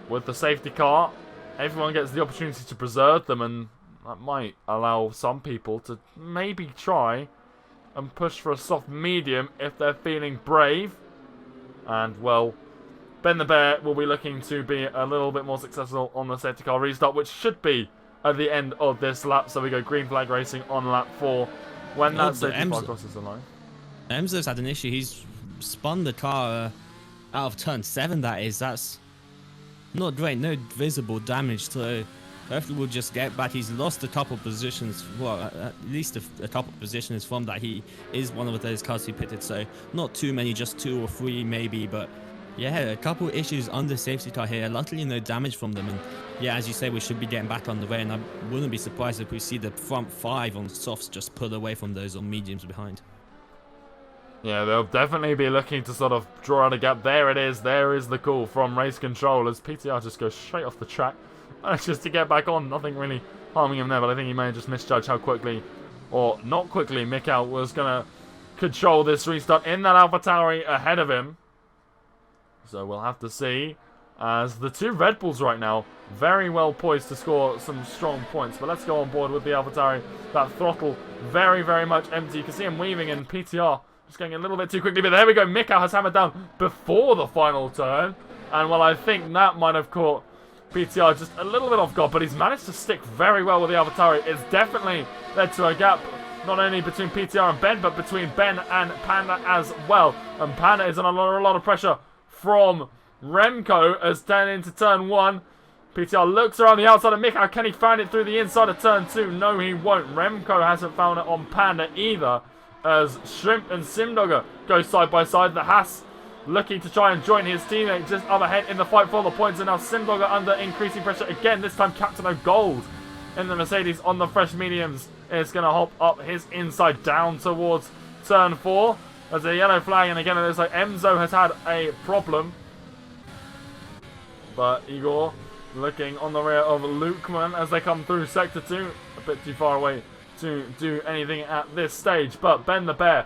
Speaker 1: with the safety car, everyone gets the opportunity to preserve them, and that might allow some people to maybe try and push for a soft medium if they're feeling brave. And, well, Ben the Bear will be looking to be a little bit more successful on the safety car restart, which should be at the end of this lap. So we go green flag racing on lap 4 when that safety car crosses the line.
Speaker 2: Emzo's had an issue. He's spun the car out of turn 7, that is. That's not great. No visible damage. So hopefully we'll just get back. He's lost a couple positions. Well, at least a couple positions from that. He is one of those cars who pitted. So not too many, just 2 or 3 maybe. But yeah, a couple issues on the safety car here. Luckily no damage from them. And yeah, as you say, we should be getting back on the way. And I wouldn't be surprised if we see the front 5 on softs just pull away from those on mediums behind.
Speaker 1: Yeah, they'll definitely be looking to sort of draw out a gap. There it is. There is the call from race control as PTR just goes straight off the track. Just to get back on. Nothing really harming him there, but I think he may have just misjudged how quickly, or not quickly, Mikhail was going to control this restart in that AlphaTauri ahead of him. So we'll have to see, as the 2 Red Bulls right now very well poised to score some strong points. But let's go on board with the AlphaTauri. That throttle very, very much empty. You can see him weaving in. PTR just going a little bit too quickly, but there we go. Mikhail has hammered down before the final turn, and well, I think that might have caught PTR just a little bit off guard, but he's managed to stick very well with the AlphaTauri. It's definitely led to a gap, not only between PTR and Ben, but between Ben and Panda as well. And Panda is under a lot of pressure from Remco as turn into turn 1. PTR looks around the outside of Mikhail. Can he find it through the inside of turn 2? No, he won't. Remco hasn't found it on Panda either, as Shrimp and Simdogger go side by side. The Haas looking to try and join his teammate just up ahead in the fight for the points, and now Simdogger under increasing pressure again. This time Captain O'Gold in the Mercedes on the fresh mediums is going to hop up his inside down towards turn 4. There's a yellow flag, and again it looks like Emzo has had a problem. But Igor looking on the rear of Lukeman as they come through sector 2. A bit too far away to do anything at this stage. But Ben the Bear,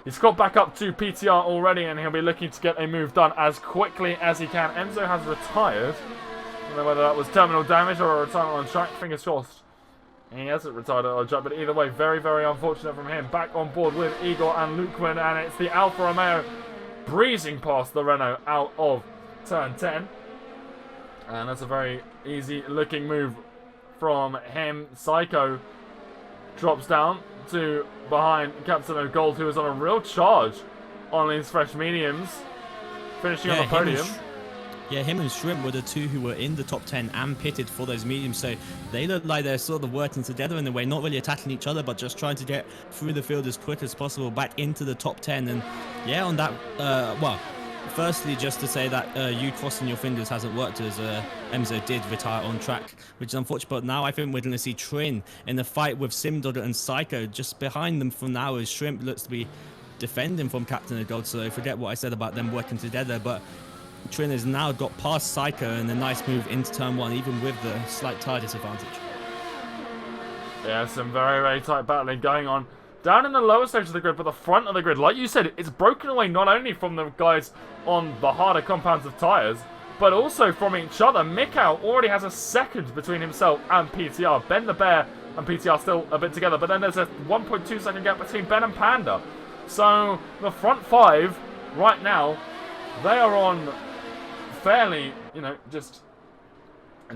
Speaker 1: he's got back up to PTR already, and he'll be looking to get a move done as quickly as he can. Emzo has retired. I don't know whether that was terminal damage or a retirement on track. Fingers crossed he hasn't retired on track, but either way, very, very unfortunate from him. Back on board with Igor and Lukeman, and it's the Alfa Romeo breezing past the Renault out of turn 10. And that's a very easy looking move from him. Psycho drops down to behind Captain O'Gold, who is on a real charge on these fresh mediums, finishing on the podium.
Speaker 2: Him and Shrimp were the 2 who were in the top 10 and pitted for those mediums, so they look like they're sort of working together in a way, not really attacking each other, but just trying to get through the field as quick as possible back into the top 10. And yeah, on that, well, firstly, just to say that you crossing your fingers hasn't worked, as Emzo did retire on track, which is unfortunate. But now I think we're going to see Trin in the fight with Simdogger and Psycho. Just behind them from now as Shrimp looks to be defending from Captain of God, so forget what I said about them working together. But Trin has now got past Psycho and a nice move into turn 1, even with the slight tire disadvantage.
Speaker 1: Yeah, some very, very tight battling going on down in the lower stage of the grid, but the front of the grid, like you said, it's broken away not only from the guys on the harder compounds of tyres, but also from each other. Mikhail already has a second between himself and PTR. Ben the Bear and PTR still a bit together, but then there's a 1.2 second gap between Ben and Panda. So the front 5 right now, they are on fairly, you know, just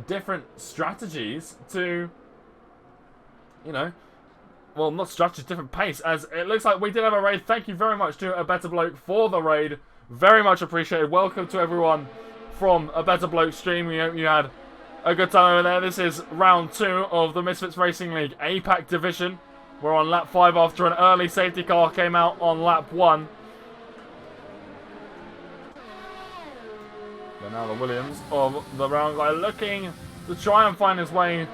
Speaker 1: different strategies to, you know, well, not strategies, different pace, as it looks like we did have a raid. Thank you very much to A Better Bloke for the raid. Very much appreciated. Welcome to everyone from A Better Bloke stream. We hope you had a good time over there. This is round 2 of the Misfits Racing League APAC division. We're on lap 5 after an early safety car came out on lap 1. But now the Williams of the round guy looking to try and find his way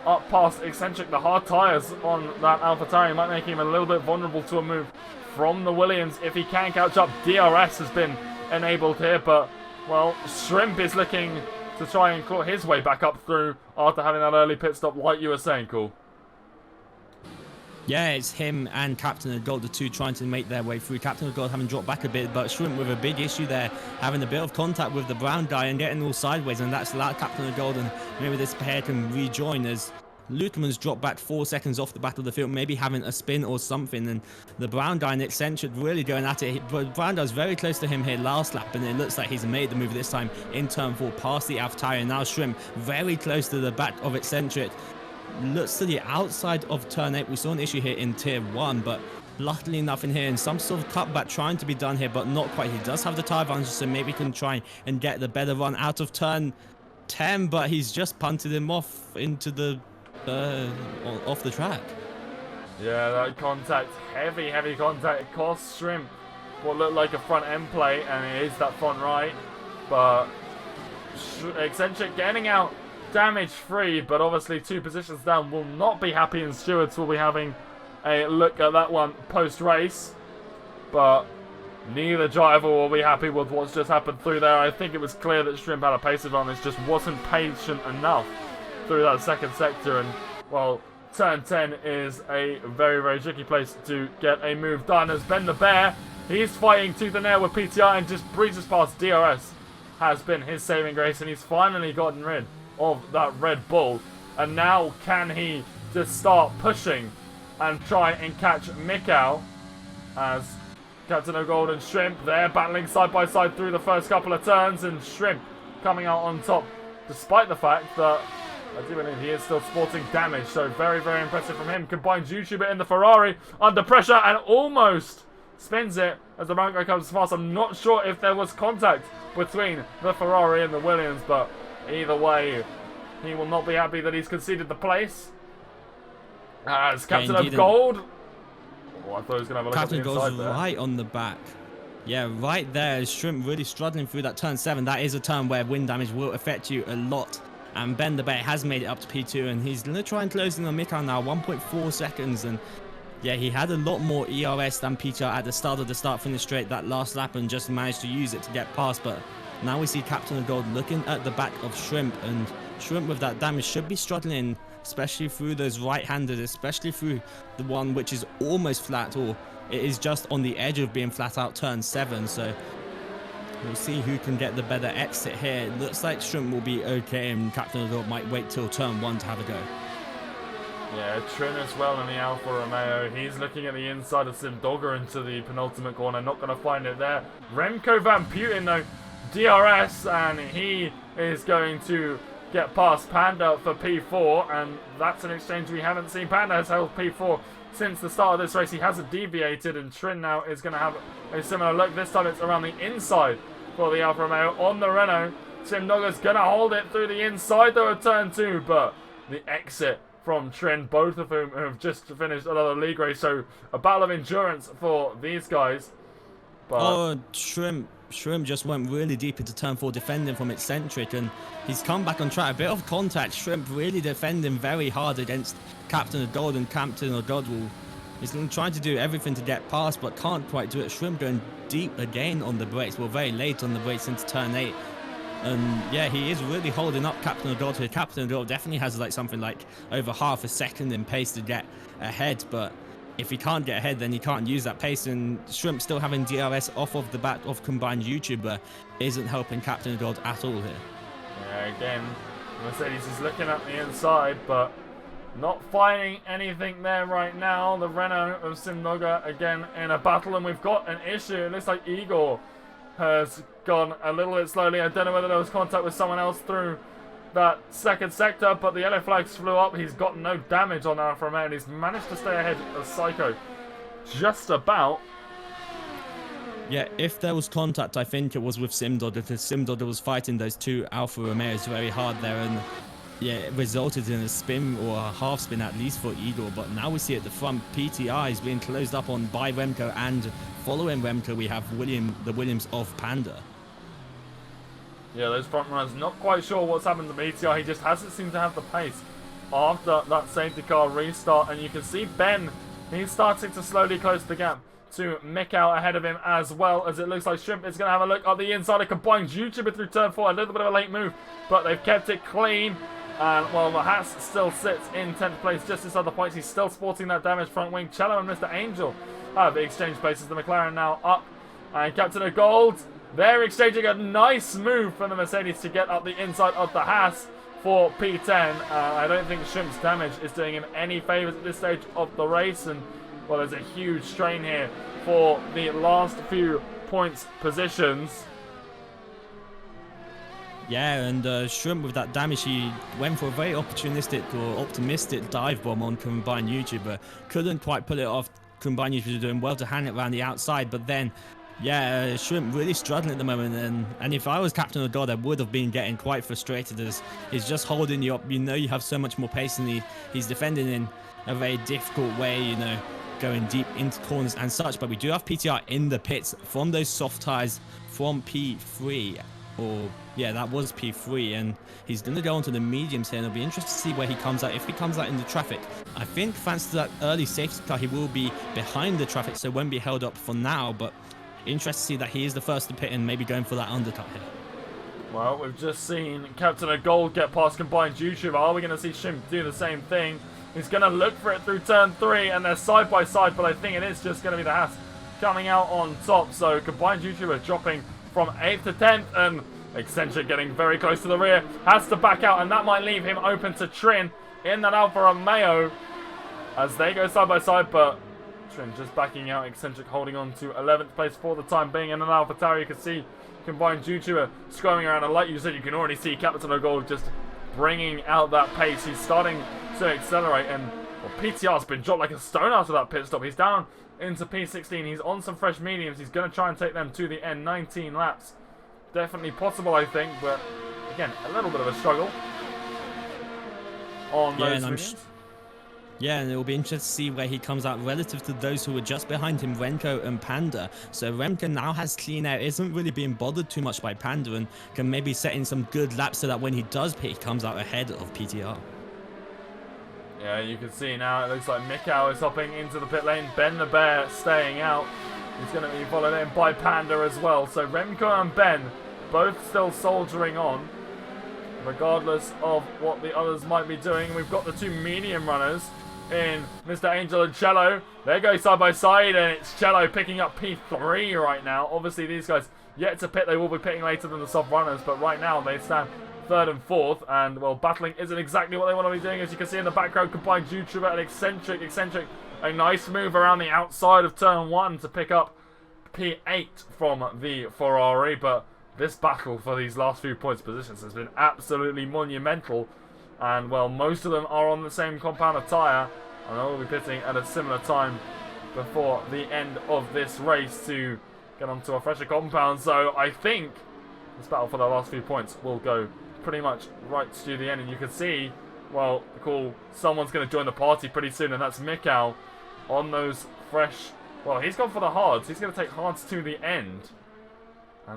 Speaker 1: up past Eccentric. The hard tyres on that AlphaTauri might make him a little bit vulnerable to a move from the Williams if he can catch up. DRS has been enabled here, but, well, Shrimp is looking to try and claw his way back up through after having that early pit stop, like you were saying, Cool.
Speaker 2: Yeah, it's him and Captain of Gold, the two trying to make their way through. Captain of Gold having dropped back a bit, but Shrimp with a big issue there, having a bit of contact with the brown guy and getting all sideways, and that's allowed Captain of Gold, and maybe this pair can rejoin as Lukeman's dropped back 4 seconds off the back of the field, maybe having a spin or something, and the brown guy and Eccentric really going at it. But brown guy's very close to him here last lap, and it looks like he's made the move this time in turn 4 past the AlphaTauri, and now Shrimp very close to the back of Eccentric. Looks to the outside of turn 8. We saw an issue here in tier 1, but luckily enough in here, and some sort of cutback trying to be done here, but not quite. He does have the tire advantage, so maybe he can try and get the better run out of turn 10, but he's just punted him off into the off the track.
Speaker 1: Yeah, that contact, heavy contact, it costs Shrimp what looked like a front end play, and it is that front right, but Eccentric getting out damage free, but obviously 2 positions down, will not be happy, and Stewards will be having a look at that one post race, but neither driver will be happy with what's just happened through there. I think it was clear that Shrimp had a pace advantage, just wasn't patient enough through that second sector, and well, turn 10 is a very tricky place to get a move done, as Ben the Bear, he's fighting tooth and nail with PTR and just breezes past. DRS has been his saving grace, and he's finally gotten rid of that Red Bull, and now can he just start pushing and try and catch Mikau, as Captain O'Gold and Shrimp, they're battling side by side through the first couple of turns, and Shrimp coming out on top despite the fact that I do believe he is still sporting damage, so very impressive from him. Combines YouTuber in the Ferrari under pressure and almost spins it as the round guy comes fast. I'm not sure if there was contact between the Ferrari and the Williams, but either way, he will not be happy that he's conceded the place. As Captain of Gold. Oh, I thought he was going to have a look at the inside there.
Speaker 2: Right on the back. Yeah, right there. Shrimp really struggling through that turn 7. That is a turn where wind damage will affect you a lot. And Ben the Bear has made it up to P2, and he's going to try and close in on Mikau now. 1.4 seconds, and yeah, he had a lot more ERS than Peter at the start of the start-finish straight that last lap, and just managed to use it to get past. But now we see Captain of Gold looking at the back of Shrimp, and Shrimp with that damage should be struggling, especially through those right-handed, especially through the one which is almost flat, or it is just on the edge of being flat out turn 7. So we'll see who can get the better exit here. It looks like Shrimp will be okay, and Captain of Gold might wait till turn 1 to have a go.
Speaker 1: Yeah, Trin as well in the Alfa Romeo. He's looking at the inside of Simdogger into the penultimate corner. Not going to find it there. Remco Van Putin, though, DRS, and he is going to get past Panda for P4, and that's an exchange we haven't seen. Panda has held P4 since the start of this race. He hasn't deviated, and Trin now is going to have a similar look. This time it's around the inside for the Alfa Romeo on the Renault. Simdogger's going to hold it through the inside, though, of turn 2, but the exit from Trin, both of whom have just finished another league race, so a battle of endurance for these guys. But
Speaker 2: Shrimp just went really deep into turn 4, defending from Eccentric, and he's come back on track. A bit of contact. Shrimp really defending very hard against Captain of Gold, and Captain of Gold is trying to do everything to get past, but can't quite do it. Shrimp going deep again on the brakes. We're very late on the brakes into turn 8. And yeah, he is really holding up Captain of Gold here. Captain of Gold definitely has like something like over half a second in pace to get ahead, but if he can't get ahead, then he can't use that pace, and Shrimp still having DRS off of the back of combined YouTuber isn't helping Captain of Gold at all here.
Speaker 1: Yeah, again, Mercedes is looking at the inside, but Not finding anything there right now. The Renault of Simnoga again in a battle, and we've got an issue. It looks like Igor has gone a little bit slowly. I don't know whether there was contact with someone else through that second sector, but the yellow flags flew up. He's got no damage on Alfa Romeo, and he's managed to stay ahead of Psycho. Just about.
Speaker 2: Yeah, if there was contact, I think it was with Simdod, because Simdod was fighting those two Alfa Romeos very hard there, and yeah, it resulted in a spin or a half spin at least for Igor. But now we see at the front, PTI is being closed up on by Remco, and following Remco we have the Williams of Panda.
Speaker 1: Yeah, those front runners, not quite sure what's happened to PTI. He just hasn't seemed to have the pace after that safety car restart, and you can see Ben, he's starting to slowly close the gap to Mick out ahead of him, as well as it looks like Shrimp is going to have a look at the inside of combined YouTuber through turn 4. A little bit of a late move, but they've kept it clean. And while the Haas still sits in 10th place just inside the points, he's still sporting that damaged front wing. Cello and Mr. Angel have exchanged places. The McLaren now up, and Captain of Gold, they're exchanging a nice move from the Mercedes to get up the inside of the Haas for P10. I don't think Shrimp's damage is doing him any favours at this stage of the race, and well, there's a huge strain here for the last few points positions.
Speaker 2: Yeah, and Shrimp with that damage, he went for a very opportunistic or optimistic dive bomb on Combined YouTuber. Couldn't quite pull it off. Combined YouTuber doing well to hand it around the outside, but then, yeah, Shrimp really struggling at the moment. And if I was Captain of God, I would have been getting quite frustrated, as he's just holding you up. You know, you have so much more pace, and he's defending in a very difficult way, you know, going deep into corners and such. But we do have PTR in the pits from those soft tires from P3. Or, yeah, that was P3, and he's going to go onto the mediums here, and it'll be interesting to see where he comes out, if he comes out in the traffic. I think thanks to that early safety car, he will be behind the traffic, so won't be held up for now, but interesting to see that he is the first to pit and maybe going for that undercut here.
Speaker 1: Well, we've just seen Captain of Gold get past Combined YouTuber. Are we going to see Shrimp do the same thing? He's going to look for it through turn 3, and they're side by side, but I think it is just going to be the Haas coming out on top. So Combined YouTuber dropping from 8th to 10th, and Eccentric getting very close to the rear, has to back out, and that might leave him open to Trin in that Alfa Romeo as they go side by side, but Trin just backing out, Eccentric holding on to 11th place for the time being in an Alfa Tauri. You can see Combined YouTuber scrolling around, and like you said, you can already see Captain of Gold just bringing out that pace. He's starting to accelerate, and well, PTR's been dropped like a stone after that pit stop. He's down into P16. He's on some fresh mediums. He's going to try and take them to the end. 19 laps. Definitely possible, I think, but again, a little bit of a struggle on those mediums.
Speaker 2: Yeah, and it will be interesting to see where he comes out relative to those who were just behind him, Remco and Panda. So Remco now has clean air, isn't really being bothered too much by Panda, and can maybe set in some good laps so that when he does pit, he comes out ahead of PTR.
Speaker 1: Yeah, you can see now it looks like Mikau is hopping into the pit lane. Ben the Bear staying out. He's going to be followed in by Panda as well. So Remco and Ben both still soldiering on, regardless of what the others might be doing. We've got the two medium runners in Mr. Angel and Cello. They go side by side, and it's Cello picking up P3 right now. Obviously, these guys yet to pit. They will be pitting later than the soft runners, but right now they stand 3rd and 4th, and well, battling isn't exactly what they want to be doing. As you can see in the background, Combined YouTuber and Eccentric, a nice move around the outside of turn 1 to pick up P8 from the Ferrari, but this battle for these last few points positions has been absolutely monumental, and well, most of them are on the same compound of tyre, and they'll be pitting at a similar time before the end of this race to get onto a fresher compound. So I think this battle for the last few points will go pretty much right to the end, and you can see, well, cool, someone's going to join the party pretty soon, and that's Mikau on those fresh. Well, he's gone for the hards. He's going to take hards to the end.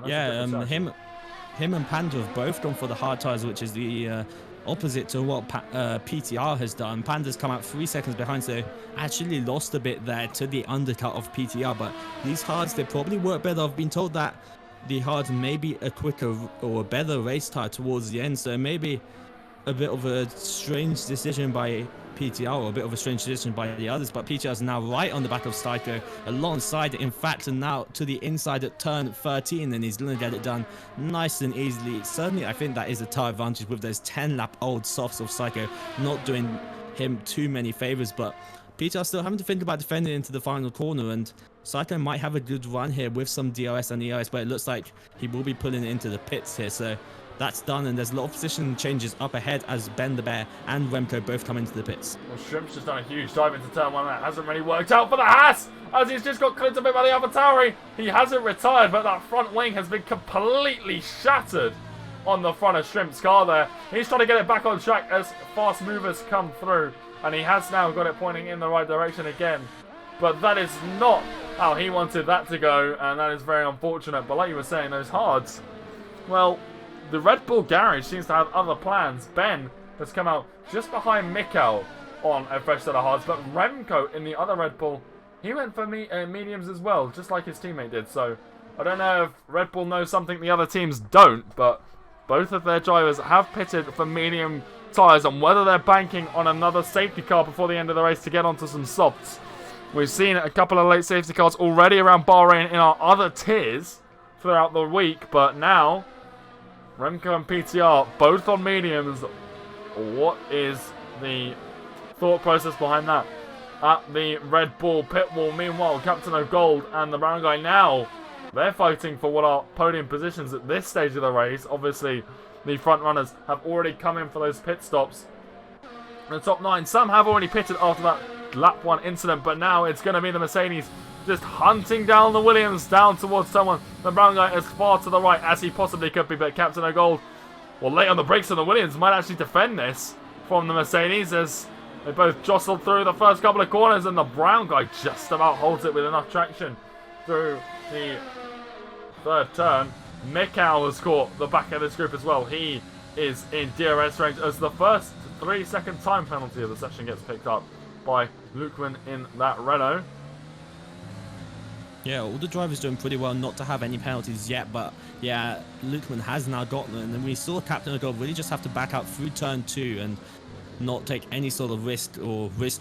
Speaker 2: Yeah, him and Panda have both gone for the hard tires, which is the opposite to what PTR has done. Panda's come out 3 seconds behind, so actually lost a bit there to the undercut of PTR. But these hards, they probably work better. I've been told that the hards may be a quicker or a better race tire towards the end, so maybe a bit of a strange decision by PTR, or a bit of a strange decision by the others, but PTR is now right on the back of Styko, alongside, in fact, and now to the inside at turn 13, and he's going to get it done nice and easily. Certainly, I think that is a tire advantage with those 10-lap-old softs of Styko not doing him too many favors, but PTR still having to think about defending into the final corner, and Cyclone might have a good run here with some DRS and ERS, but it looks like he will be pulling it into the pits here, so that's done, and there's a lot of position changes up ahead as Ben the Bear and Remco both come into the pits.
Speaker 1: Well, Shrimp's just done a huge dive into turn 1. That hasn't really worked out for the Haas, as he's just got clipped a bit by the AlphaTauri. He hasn't retired, but that front wing has been completely shattered on the front of Shrimp's car there. He's trying to get it back on track as fast movers come through, and he has now got it pointing in the right direction again. But that is not how he wanted that to go, and that is very unfortunate. But like you were saying, those hards, well, the Red Bull garage seems to have other plans. Ben has come out just behind Mikkel on a fresh set of hards, but Remco in the other Red Bull, he went for mediums as well, just like his teammate did. So I don't know if Red Bull knows something the other teams don't, but both of their drivers have pitted for medium tyres, and whether they're banking on another safety car before the end of the race to get onto some softs. We've seen a couple of late safety cars already around Bahrain in our other tiers throughout the week, but now Remco and PTR both on mediums. What is the thought process behind that? At the Red Bull pit wall, meanwhile, Captain O'Gold and the brown guy now, they're fighting for what are podium positions at this stage of the race. Obviously, the front runners have already come in for those pit stops. The top 9, some have already pitted after that lap 1 incident, but now it's going to be the Mercedes just hunting down the Williams down towards turn 1. The brown guy as far to the right as he possibly could be, but Captain O'Gold, well, late on the brakes, and the Williams might actually defend this from the Mercedes as they both jostled through the first couple of corners, and the brown guy just about holds it with enough traction through the third turn. Mikkel has caught the back of this group as well. He is in DRS range as the first 3-second time penalty of the session gets picked up by Lukeman in that Renault.
Speaker 2: Yeah, all the drivers doing pretty well not to have any penalties yet, but yeah, Lukeman has now gotten it, and then we saw Captain O'Gold really just have to back out through turn 2 and not take any sort of risk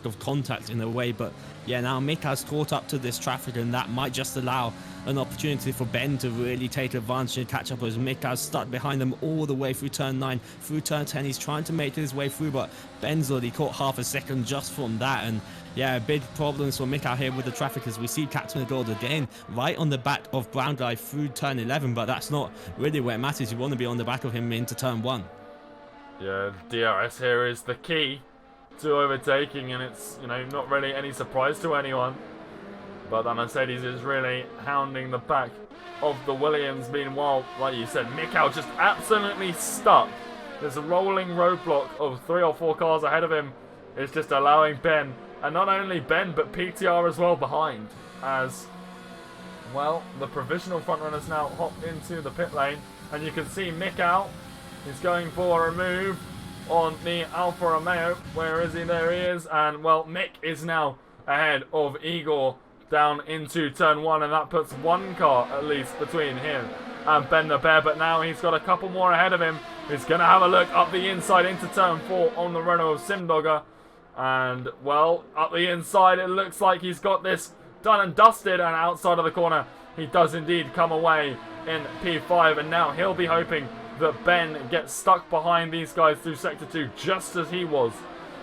Speaker 2: of contact in a way. But yeah, now Mick has caught up to this traffic, and that might just allow an opportunity for Ben to really take advantage and catch up, as Mick has stuck behind them all the way through turn 9. Through turn 10, he's trying to make his way through, but Ben's already caught half a second just from that. And yeah, big problems for Mick out here with the traffic, as we see Captain Gold again right on the back of Brown Guy through turn 11, but that's not really where it matters. You want to be on the back of him into turn 1.
Speaker 1: Yeah, DRS here is the key to overtaking, and it's, you know, not really any surprise to anyone. But the Mercedes is really hounding the back of the Williams. Meanwhile, like you said, Mikkel just absolutely stuck. There's a rolling roadblock of 3 or 4 cars ahead of him. It's just allowing Ben, and not only Ben, but PTR as well behind. As, well, the provisional frontrunners now hop into the pit lane. And you can see Mikkel is going for a move on the Alfa Romeo. Where is he? There he is. And, well, Mick is now ahead of Igor down into turn 1, and that puts 1 car at least between him and Ben the Bear. But now he's got a couple more ahead of him. He's going to have a look up the inside into turn 4 on the Renault of Simdogger. And, well, up the inside, it looks like he's got this done and dusted, and outside of the corner, he does indeed come away in P5, and now he'll be hoping that Ben gets stuck behind these guys through Sector 2, just as he was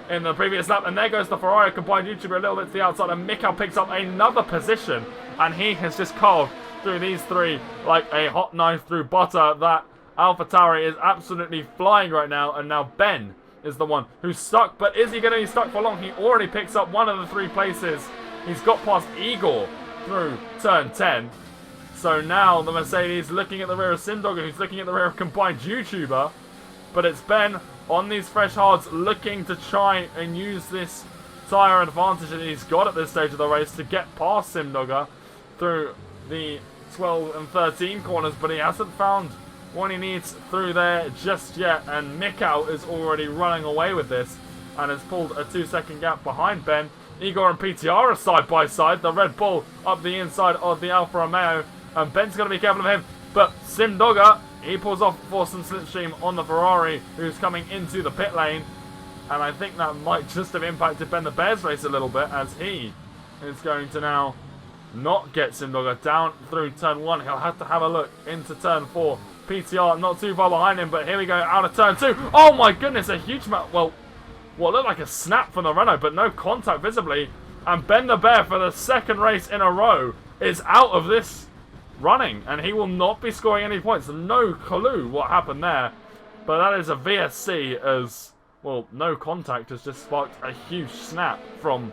Speaker 1: in the previous lap. And there goes the Ferrari combined YouTuber a little bit to the outside, and Mikkel picks up another position, and he has just carved through these 3 like a hot knife through butter. That AlphaTauri is absolutely flying right now, and now Ben is the one who's stuck. But is he going to be stuck for long? He already picks up 1 of the 3 places. He's got past Igor through turn 10. So now the Mercedes looking at the rear of Simdogger, who's looking at the rear of combined YouTuber. But it's Ben on these fresh hards looking to try and use this tyre advantage that he's got at this stage of the race to get past Simdogger through the 12 and 13 corners. But he hasn't found what he needs through there just yet. And Mikkel is already running away with this and has pulled a 2-second gap behind Ben. Igor and PTR are side by side. The Red Bull up the inside of the Alfa Romeo. And Ben's going to be careful of him. But Simdogger, he pulls off for some slipstream on the Ferrari, who's coming into the pit lane. And I think that might just have impacted Ben the Bear's race a little bit, as he is going to now not get Simdogger down through turn 1. He'll have to have a look into turn 4. PTR not too far behind him, but here we go, out of turn 2. Oh my goodness, a huge amount. Well, what looked like a snap from the Renault, but no contact visibly. And Ben the Bear, for the second race in a row, is out of this running, and he will not be scoring any points. No clue what happened there, but that is a VSC, as well. No contact has just sparked a huge snap from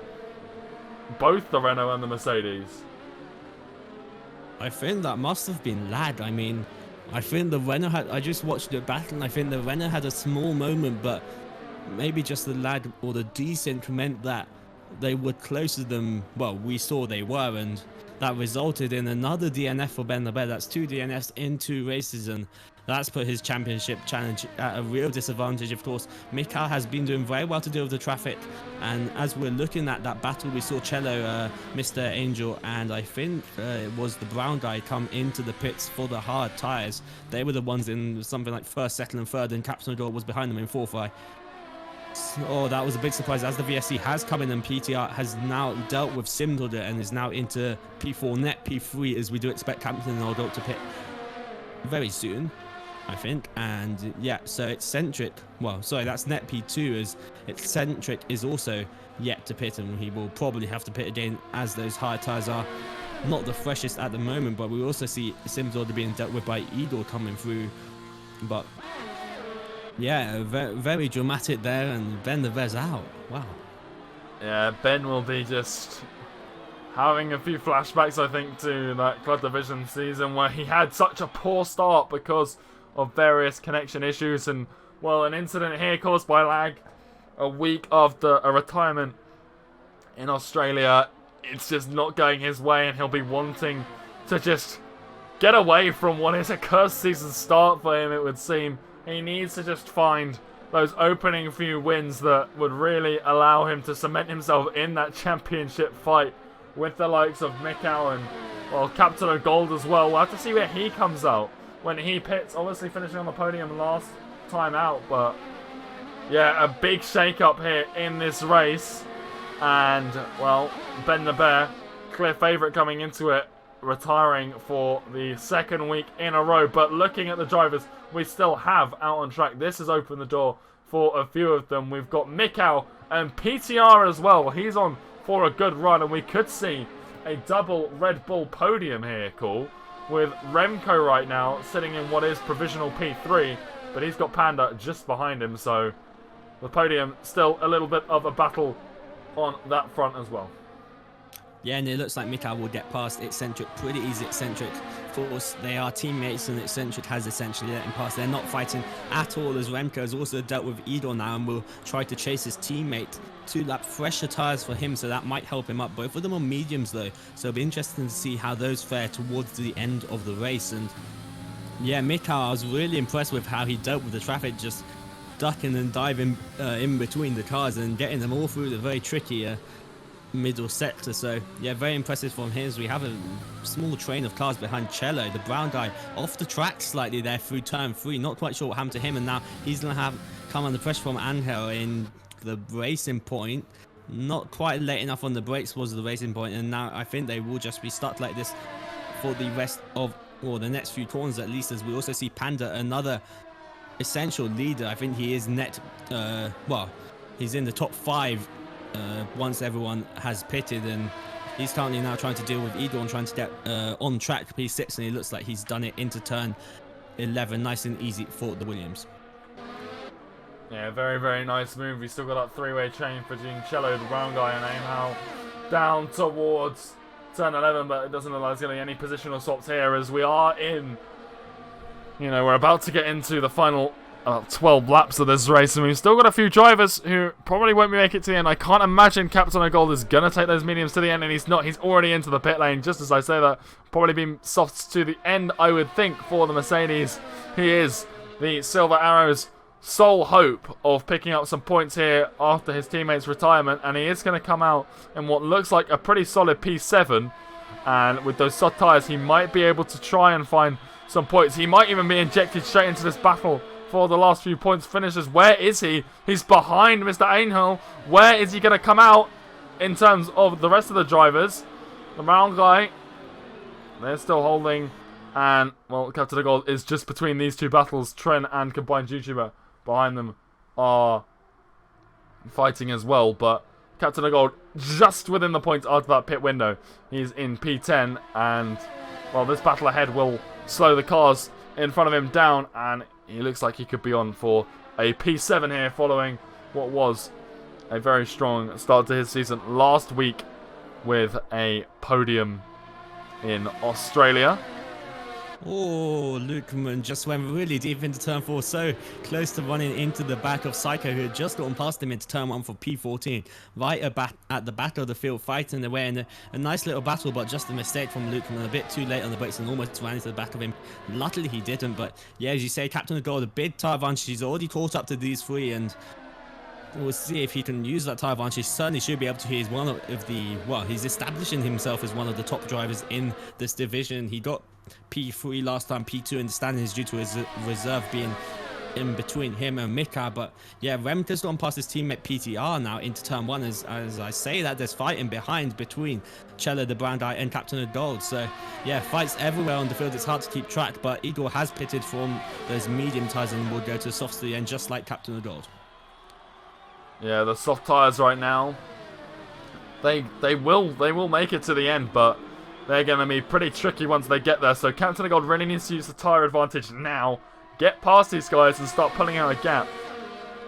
Speaker 1: both the Renault and the Mercedes.
Speaker 2: I think that must have been lag. I mean, I think the Renault had, I just watched the battle, and I think the Renault had a small moment, but maybe just the lag or the descent meant that they were closer than, well, we saw they were, and that resulted in another DNF for Ben the Bear. That's 2 DNFs in 2 races, and that's put his championship challenge at a real disadvantage. Of course, Mikael has been doing very well to deal with the traffic, and as we're looking at that battle, we saw Cello, Mr. Angel, and I think it was the brown guy come into the pits for the hard tyres. They were the ones in something like first, second, and third, and Captain O'Donnell was behind them in fourth. Oh, that was a big surprise, as the VSC has come in, and PTR has now dealt with Simdorder and is now into P4 net P3, as we do expect Captain O'Donnell to pit very soon, I think. And yeah, so Eccentric, well, sorry, that's net P2, as Eccentric is also yet to pit, and he will probably have to pit again, as those high tyres are not the freshest at the moment. But we also see Simdorder being dealt with by Igor coming through. But yeah, very dramatic there, and Ben the Bear's out. Wow.
Speaker 1: Yeah, Ben will be just having a few flashbacks, I think, to that Club Division season where he had such a poor start because of various connection issues, and, well, an incident here caused by lag a week after a retirement in Australia. It's just not going his way, and he'll be wanting to just get away from what is a cursed season start for him, it would seem. He needs to just find those opening few wins that would really allow him to cement himself in that championship fight with the likes of Mikael and, well, Captain of Gold as well. We'll have to see where he comes out when he pits, obviously finishing on the podium last time out. But yeah, a big shake-up here in this race. And, well, Ben the Bear, clear favourite coming into it, retiring for the second week in a row. But looking at the drivers we still have out on track, this has opened the door for a few of them. We've got Mikael and PTR as well. He's on for a good run, and we could see a double Red Bull podium here, cool, with Remco right now sitting in what is provisional P3, but he's got Panda just behind him, so the podium still a little bit of a battle on that front as well.
Speaker 2: Yeah, and it looks like Mikael will get past Eccentric pretty easy. Eccentric, of course, they are teammates, and Eccentric has essentially let him pass. They're not fighting at all, as Remco has also dealt with Idor now and will try to chase his teammate to lap fresher tyres for him, so that might help him up. Both of them are mediums though, so it'll be interesting to see how those fare towards the end of the race. And yeah, Mikael, I was really impressed with how he dealt with the traffic, just ducking and diving in between the cars and getting them all through the very tricky middle sector. So yeah, very impressive from him. As we have a small train of cars behind Cello, the brown guy, off the track slightly there through turn 3. Not quite sure what happened to him, and now he's gonna have come under pressure from Angel in the racing point. Not quite late enough on the brakes was the racing point, and now I think they will just be stuck like this for the rest of, or the next few corners at least, as we also see Panda, another essential leader. I think he is net well, he's in the top 5 once everyone has pitted, and he's currently now trying to deal with Igor and trying to get on track P6, and he looks like he's done it into turn 11 nice and easy for the Williams.
Speaker 1: Yeah, very, very nice move. We've still got that three-way chain for Cello, the brown guy, and Aimhal down towards turn 11, but it doesn't look like there's going to be any positional swaps here, as we are in, you know, we're about to get into the final 12 laps of this race, and we've still got a few drivers who probably won't make it to the end. I can't imagine Captain of Gold is going to take those mediums to the end, and he's not. He's already into the pit lane. Just as I say that, probably been softs to the end, I would think, for the Mercedes. He is the Silver Arrows' sole hope of picking up some points here after his teammate's retirement, and he is going to come out in what looks like a pretty solid P7, and with those soft tyres, he might be able to try and find some points. He might even be injected straight into this battle for the last few points finishes. Where is he? He's behind Mr. Angel. Where is he going to come out in terms of the rest of the drivers? The brown guy, they're still holding, and, well, Captain of Gold is just between these two battles, Trent and Combined YouTuber. Behind them are fighting as well, but Captain of Gold just within the points after that pit window. He's in P10, and, well, this battle ahead will slow the cars in front of him down, and he looks like he could be on for a P7 here following what was a very strong start to his season last week with a podium in Australia.
Speaker 2: Oh, Lukeman just went really deep into turn 4, so close to running into the back of Psycho, who had just gotten past him into turn 1 for P14. Right at the back of the field, fighting their way in a nice little battle, but just a mistake from Lukeman, a bit too late on the brakes and almost ran into the back of him. Luckily he didn't, but yeah, as you say, Captain of Gold, a big tyre advantage. He's already caught up to these three, and we'll see if he can use that tyre advantage. He certainly should be able to. He's one of the, well, he's establishing himself as one of the top drivers in this division. He got P3 last time, P2 in the standings due to his reserve being in between him and Mika. But yeah, Remco's gone past his teammate PTR now into turn 1. As I say that, there's fighting behind between Cello, the Brown Eye, and Captain of Gold. So yeah, fights everywhere on the field. It's hard to keep track, but Igor has pitted from those medium tyres and will go to the softs to the end, just like Captain of Gold.
Speaker 1: Yeah, the soft tyres right now, they will make it to the end, but they're going to be pretty tricky once they get there. So Captain of Gold really needs to use the tyre advantage now, get past these guys and start pulling out a gap,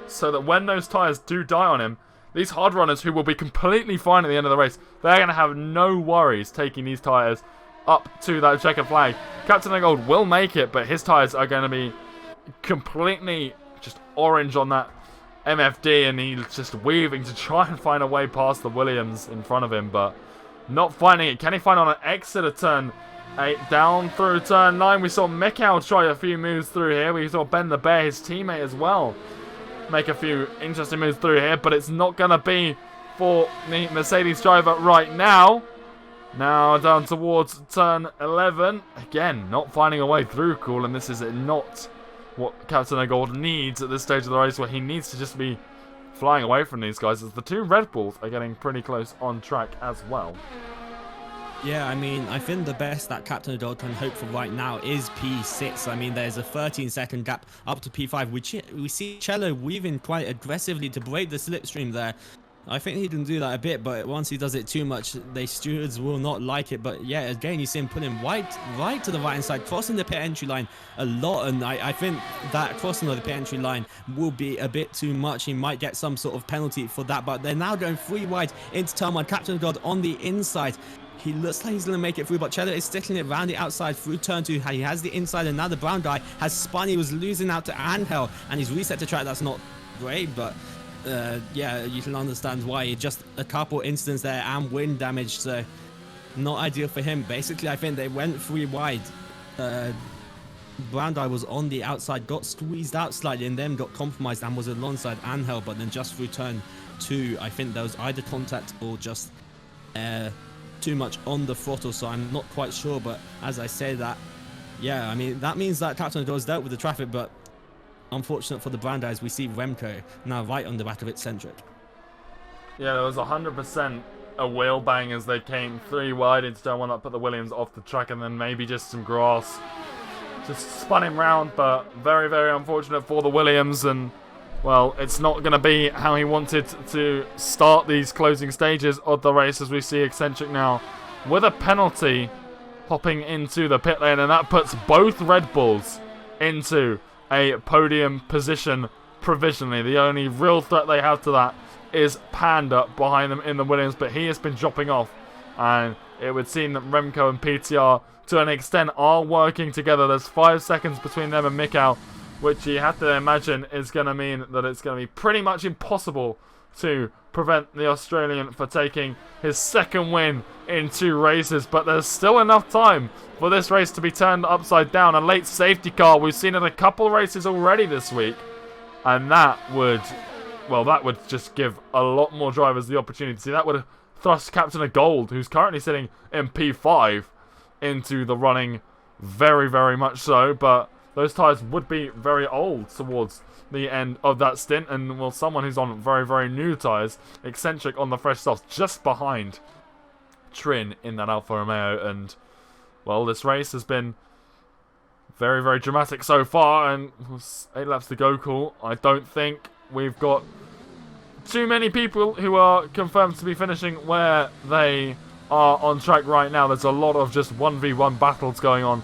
Speaker 1: so that when those tyres do die on him, these hard runners who will be completely fine at the end of the race, they're going to have no worries taking these tyres up to that checkered flag. Captain of Gold will make it, but his tyres are going to be completely just orange on that MFD, and he's just weaving to try and find a way past the Williams in front of him, but not finding it. Can he find on an exit of turn 8 down through turn 9? We saw Mikhail try a few moves through here. We saw Ben the Bear, his teammate as well, make a few interesting moves through here, but it's not going to be for the Mercedes driver right now. Now down towards turn 11. Again, not finding a way through, cool, and this is not what Captain of Gold needs at this stage of the race, where he needs to just be flying away from these guys, as the two Red Bulls are getting pretty close on track as well.
Speaker 2: Yeah, I mean, I think the best that Captain of Gold can hope for right now is P6. I mean, there's a 13-second gap up to P5, which we see Cello weaving quite aggressively to break the slipstream there. I think he can do that a bit, but once he does it too much, the stewards will not like it. But yeah, again, you see him putting right to the right-hand side, crossing the pit entry line a lot, and I think that crossing of the pit entry line will be a bit too much. He might get some sort of penalty for that, but they're now going 3 wide into turn 1. Captain of God on the inside. He looks like he's going to make it through, but Cello is sticking it around the outside through turn 2. He has the inside, and now the brown guy has spun. He was losing out to Angel, and he's reset to track. That's not great, but yeah, you can understand why. Just a couple incidents there and wind damage, so not ideal for him. Basically, I think they went 3 wide. Brown Eye was on the outside, got squeezed out slightly, and then got compromised and was alongside Angel, but then just through turn 2, I think there was either contact or just too much on the throttle, so I'm not quite sure. But as I say that, yeah, I mean, that means that Captain of Gold's dealt with the traffic, but unfortunate for the Brown Eyes, we see Remco now right on the back of Eccentric.
Speaker 1: Yeah, there was 100% a wheel bang as they came 3 wide into turn 1. That put the Williams off the track, and then maybe just some grass just spun him round, but very, very unfortunate for the Williams. And well, it's not going to be how he wanted to start these closing stages of the race, as we see Eccentric now with a penalty hopping into the pit lane, and that puts both Red Bulls into a podium position provisionally. The only real threat they have to that is Panda behind them in the Williams, but he has been dropping off, and it would seem that Remco and PTR to an extent are working together. There's 5 seconds between them and Mikhail, which you have to imagine is going to mean that it's going to be pretty much impossible to prevent the Australian for taking his 2nd win in 2 races. But there's still enough time for this race to be turned upside down. A late safety car, we've seen it a couple races already this week, and that would just give a lot more drivers the opportunity. See, that would thrust Captain of Gold, who's currently sitting in P5, into the running very, very much so. But those tyres would be very old towards the end of that stint, and well, someone who's on very, very new tyres, Eccentric on the fresh softs, just behind Trin in that Alfa Romeo. And well, this race has been very, very dramatic so far, and 8 laps to go, cool. I don't think we've got too many people who are confirmed to be finishing where they are on track right now. There's a lot of just 1v1 battles going on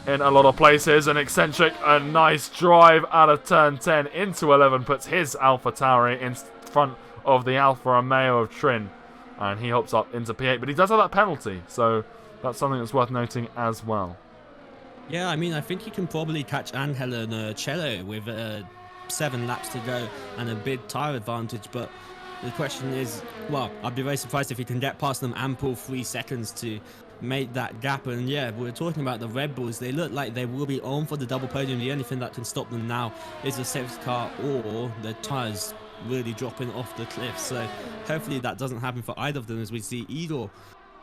Speaker 1: in a lot of places. And Eccentric, a nice drive out of turn 10 into 11, puts his Alpha Tauri in front of the Alfa Romeo of Trin. And he hops up into P8, but he does have that penalty, so that's something that's worth noting as well.
Speaker 2: Yeah, I mean, I think he can probably catch Angel and Cello with 7 laps to go and a big tyre advantage, but the question is, well, I'd be very surprised if he can get past them and pull 3 seconds to make that gap. And yeah, we're talking about the Red Bulls. They look like they will be on for the double podium. The only thing that can stop them now is a safety car or the tyres really dropping off the cliff. So hopefully that doesn't happen for either of them, as we see Igor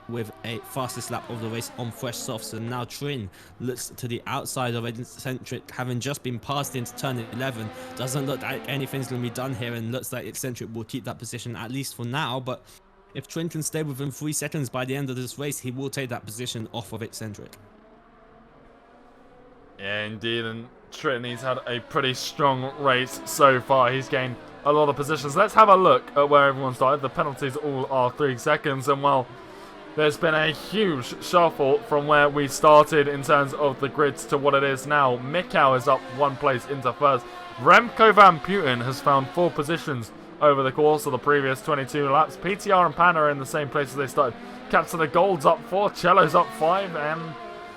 Speaker 2: with a fastest lap of the race on fresh softs. And now Trin looks to the outside of Eccentric, having just been passed into turn 11. Doesn't look like anything's going to be done here, and looks like Eccentric will keep that position at least for now. But if Trin can stay within 3 seconds by the end of this race, he will take that position off of Eccentric.
Speaker 1: Yeah, indeed, and Trin, he's had a pretty strong race so far. He's gained a lot of positions. Let's have a look at where everyone started. The penalties all are 3 seconds, and well, there's been a huge shuffle from where we started in terms of the grids to what it is now. Mikau is up 1 place into first. Remco Van Putten has found 4 positions over the course of the previous 22 laps. PTR and Pan are in the same place as they started. Captain the Gold's up 4, Cello's up 5, and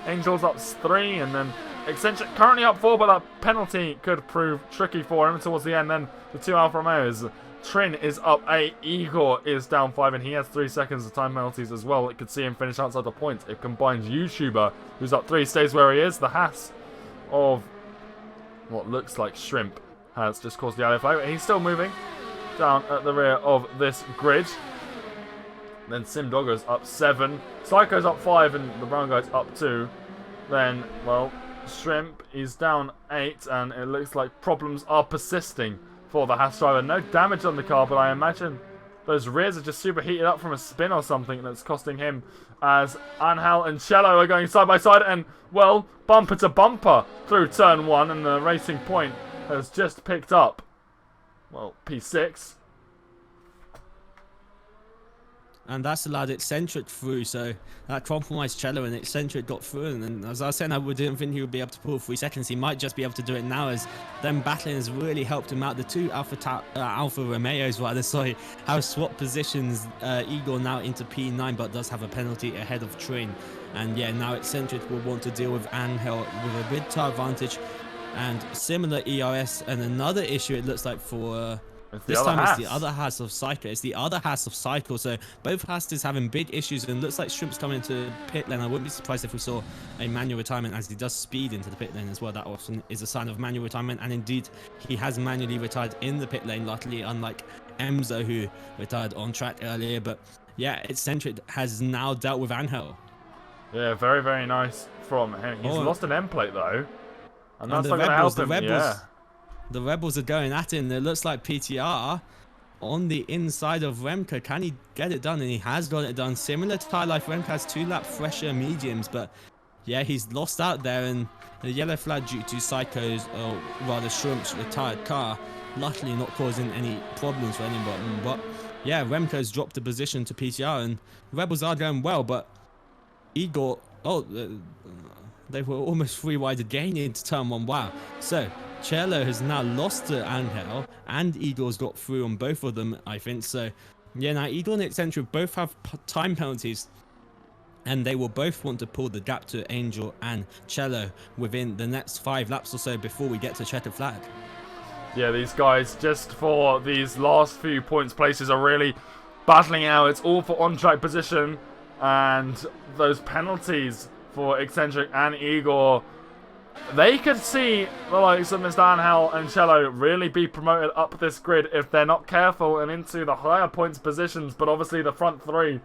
Speaker 1: Angel's up 3, and then Eccentric currently up 4, but that penalty could prove tricky for him towards the end. Then the 2 Alfa Romeos. Trin is up 8, Igor is down 5, and he has 3 seconds of time penalties as well. It could see him finish outside the points. It combines YouTuber, who's up 3, stays where he is. The Haas of what looks like Shrimp has just caused the alley flag, but he's still moving down at the rear of this grid. Then Simdogger's up 7, Psycho's up 5, and the brown guy's up 2. Then, well, Shrimp is down 8, and it looks like problems are persisting for the Haas driver. No damage on the car, but I imagine those rears are just super heated up from a spin or something that's costing him, as Angel and Cello are going side by side and, well, bumper to bumper through turn 1, and the Racing Point has just picked up, well, P6.
Speaker 2: And that's allowed Eccentric through, so that compromised Cello, and Eccentric got through. And as I was saying, I didn't think he would be able to pull 3 seconds. He might just be able to do it now, as them battling has really helped him out. The 2 Alfa Romeos, rather, sorry, have swapped positions. Igor now into P9, but does have a penalty ahead of Trin. And yeah, now Eccentric will want to deal with Angel with a big tire advantage and similar ERS. And another issue, it looks like, for this time it's the other Haas of Cycle. It's the other Haas of Cycle. So both Haas having big issues, and looks like Shrimp's coming into pit lane. I wouldn't be surprised if we saw a manual retirement, as he does speed into the pit lane as well. That often is a sign of manual retirement, and indeed he has manually retired in the pit lane, luckily, unlike Emzo, who retired on track earlier. But yeah, Eccentric has now dealt with Angel.
Speaker 1: Yeah, very, very nice from him. He's lost an end plate though, and that's not going to help him.
Speaker 2: The Rebels are going at him. It looks like PTR on the inside of Remco. Can he get it done? And he has got it done. Similar to High Life, Remco has 2 lap fresher mediums, but yeah, he's lost out there, and the yellow flag due to Psycho's, or rather Shrimp's retired car, luckily not causing any problems for anybody. But yeah, Remco's dropped the position to PTR, and Rebels are going well, but Igor, they were almost 3 wide again into turn 1. Wow. So Cello has now lost to Angel, and Igor's got through on both of them, I think. So yeah, now Igor and Eccentric both have time penalties, and they will both want to pull the gap to Angel and Cello within the next 5 laps or so before we get to checkered flag.
Speaker 1: Yeah, these guys, just for these last few points places, are really battling out. It's all for on-track position, and those penalties for Eccentric and Igor, they could see the likes of Mr. Angel and Cello really be promoted up this grid if they're not careful and into the higher points positions. But obviously the front 3,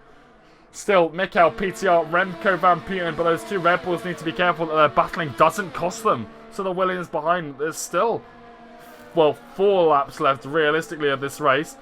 Speaker 1: still Mikkel, PTR, Remco Van Putten, but those 2 Red Bulls need to be careful that their battling doesn't cost them. So the Williams behind, there's still, well, 4 laps left realistically of this race.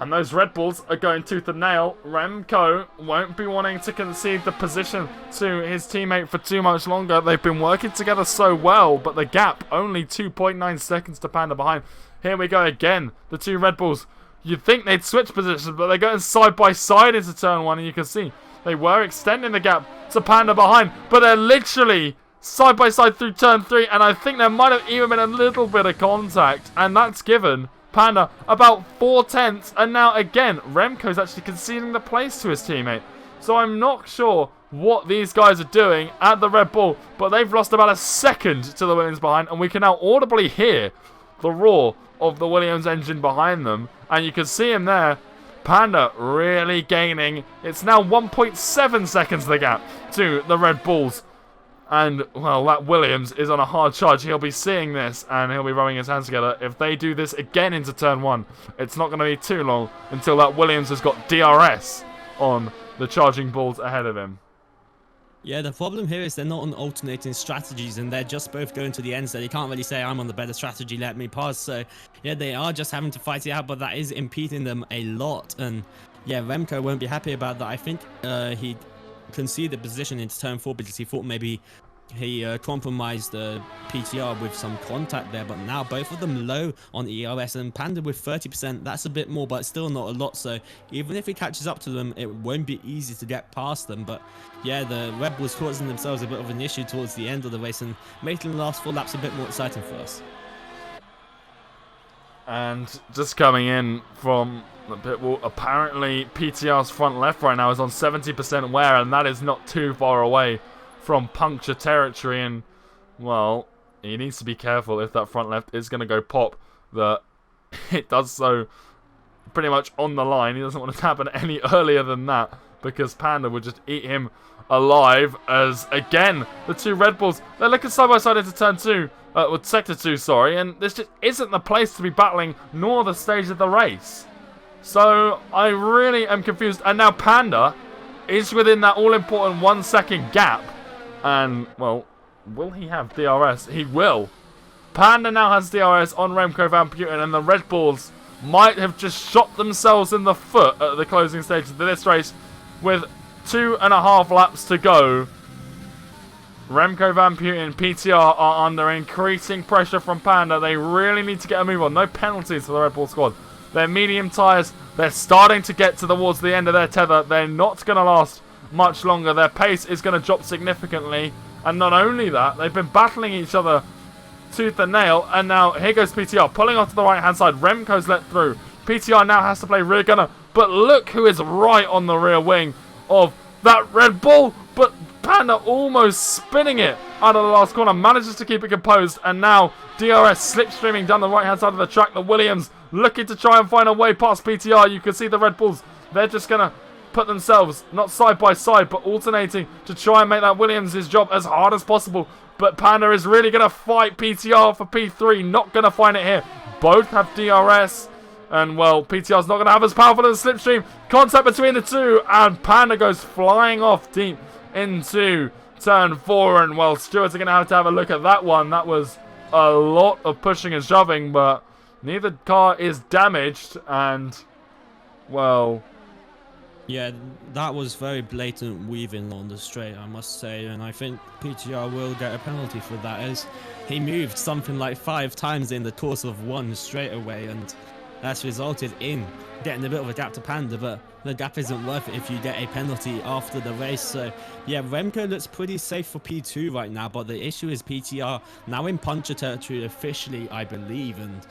Speaker 1: And those Red Bulls are going tooth and nail. Remco won't be wanting to concede the position to his teammate for too much longer. They've been working together so well, but the gap, only 2.9 seconds to Panda behind. Here we go again. The 2 Red Bulls You'd think they'd switch positions, but they're going side by side into turn 1, and you can see they were extending the gap to Panda behind, but they're literally side by side through turn 3, and I think there might have even been a little bit of contact, and that's given Panda about 4/10, and now again, Remco's actually conceding the place to his teammate. So I'm not sure what these guys are doing at the Red Bull, but they've lost about a second to the Williams behind, and we can now audibly hear the roar of the Williams engine behind them, and you can see him there. Panda really gaining. It's now 1.7 seconds the gap to the Red Bulls. And, well, that Williams is on a hard charge. He'll be seeing this, and he'll be rubbing his hands together. If they do this again into turn 1, it's not going to be too long until that Williams has got DRS on the charging Bulls ahead of him.
Speaker 2: Yeah, the problem here is they're not on alternating strategies, and they're just both going to the end, so they can't really say, I'm on the better strategy, let me pass. So, yeah, they are just having to fight it out, but that is impeding them a lot. And, yeah, Remco won't be happy about that. I think he conceded position into turn 4 because he thought maybe he compromised the PTR with some contact there, but now both of them low on ERS, and Panda with 30%, that's a bit more, but still not a lot. So even if he catches up to them, it won't be easy to get past them. But yeah, the Red Bulls causing themselves a bit of an issue towards the end of the race and making the last 4 laps a bit more exciting for us.
Speaker 1: And just coming in from the pit wall, apparently PTR's front left right now is on 70% wear, and that is not too far away from puncture territory. And, well, he needs to be careful if that front left is going to go pop, that it does so pretty much on the line. He doesn't want it to happen any earlier than that, because Panda would just eat him alive. As, again, the 2 Red Bulls, they're looking side by side into turn 2. With Sector 2, sorry, and this just isn't the place to be battling, nor the stage of the race. So, I really am confused. And now Panda is within that all-important 1 second gap. And, well, will he have DRS? He will. Panda now has DRS on Remco Van Putten, and the Red Bulls might have just shot themselves in the foot at the closing stage of this race with 2.5 laps to go. Remco Van Putten and PTR are under increasing pressure from Panda. They really need to get a move on. No penalties for the Red Bull squad. They're medium tyres. They're starting to get towards the end of their tether. They're not going to last much longer. Their pace is going to drop significantly. And not only that, they've been battling each other tooth and nail. And now here goes PTR pulling off to the right-hand side. Remco's let through. PTR now has to play rear gunner. But look who is right on the rear wing of that Red Bull. But Panda almost spinning it out of the last corner, manages to keep it composed, and now DRS slipstreaming down the right hand side of the track. The Williams looking to try and find a way past PTR. You can see the Red Bulls, they're just going to put themselves, not side by side, but alternating to try and make that Williams' job as hard as possible. But Panda is really going to fight PTR for P3, not going to find it here. Both have DRS. And, well, PTR's not going to have as powerful as the slipstream. Contact between the two, and Panda goes flying off deep into turn 4. And, well, Stewart's going to have a look at that one. That was a lot of pushing and shoving, but neither car is damaged. And, well,
Speaker 2: yeah, that was very blatant weaving on the straight, I must say, and I think PTR will get a penalty for that, as he moved something like 5 times in the course of one straightaway, and that's resulted in getting a bit of a gap to Panda, but the gap isn't worth it if you get a penalty after the race. So yeah, Remco looks pretty safe for P2 right now, but the issue is PTR now in puncture territory officially, I believe, and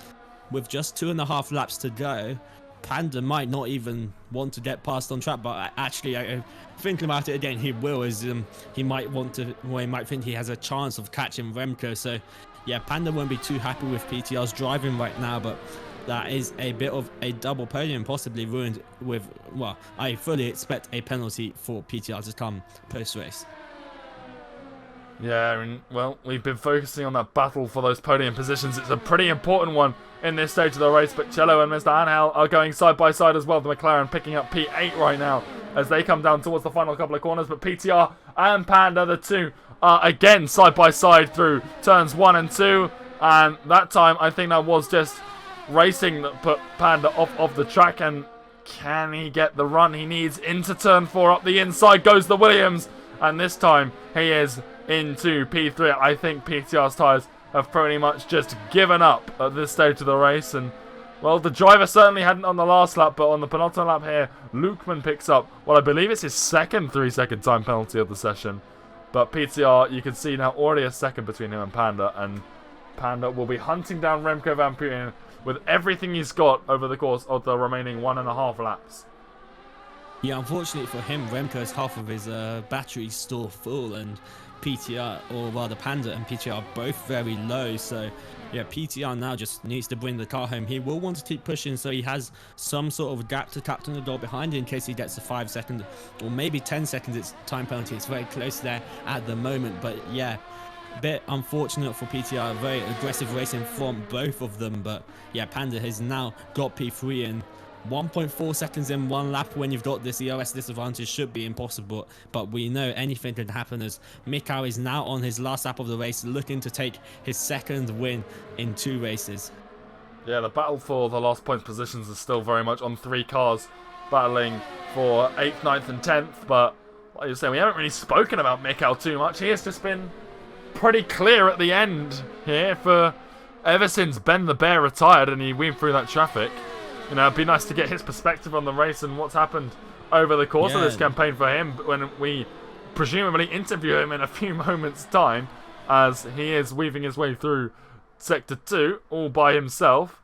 Speaker 2: with just 2.5 laps to go, Panda might not even want to get past on track, but actually, thinking about it again, he will, as he might want to, well, he might think he has a chance of catching Remco. So yeah, Panda won't be too happy with PTR's driving right now, but that is a bit of a double podium, possibly ruined with, well, I fully expect a penalty for PTR to come post-race.
Speaker 1: Yeah, and, well, we've been focusing on that battle for those podium positions. It's a pretty important one in this stage of the race, but Cello and Mr. Angel are going side by side as well. The McLaren picking up P8 right now as they come down towards the final couple of corners, but PTR and Panda, the two, are again side by side through turns 1 and 2, and that time I think that was just racing that put Panda off of the track. And can he get the run he needs into turn 4? Up the inside goes the Williams, and this time he is into P3. I think PTR's tyres have pretty much just given up at this stage of the race, and Well, the driver certainly hadn't on the last lap, but on the penultimate lap here, Lukeman picks up what I believe is his second 3-second time penalty of the session. But PTR, you can see now already a second between him and Panda will be hunting down Remco Van Putten with everything he's got over the course of the remaining 1.5 laps.
Speaker 2: Yeah, unfortunately for him, Remco has half of his battery still full, and PTR, or rather Panda and PTR, are both very low. So yeah, PTR now just needs to bring the car home. He will want to keep pushing, so he has some sort of gap to Captain Adol behind in case he gets a 5-second or maybe 10-second it's time penalty. It's very close there at the moment, but yeah, bit unfortunate for PTR. Very aggressive racing from both of them, but yeah, Panda has now got P3 and 1.4 seconds in one lap when you've got this EOS disadvantage should be impossible, but we know anything can happen as Mikau is now on his last lap of the race, looking to take his second win in 2 races.
Speaker 1: Yeah, the battle for the last points positions is still very much on 3 cars battling for 8th, 9th and 10th, but like you're saying, we haven't really spoken about Mikau too much. He has just been pretty clear at the end here for ever since Ben the Bear retired and he weaved through that traffic. You know, it'd be nice to get his perspective on the race and what's happened over the course of this campaign for him when we presumably interview him in a few moments' time as he is weaving his way through Sector 2 all by himself.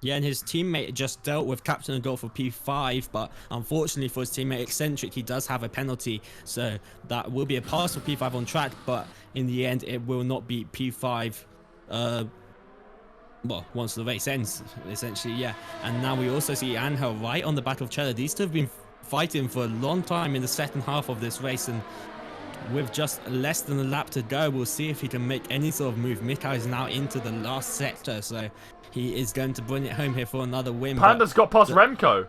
Speaker 2: Yeah, and his teammate just dealt with Captain Adol for P5, but unfortunately for his teammate Eccentric, he does have a penalty, so that will be a pass for P5 on track, but in the end, it will not be P5, well, once the race ends, essentially, yeah. And now we also see Angel right on the back of Cheddar. These two have been fighting for a long time in the second half of this race, and with just less than a lap to go, we'll see if he can make any sort of move. Mikau is now into the last sector, so he is going to bring it home here for another win.
Speaker 1: Panda's got past Remco.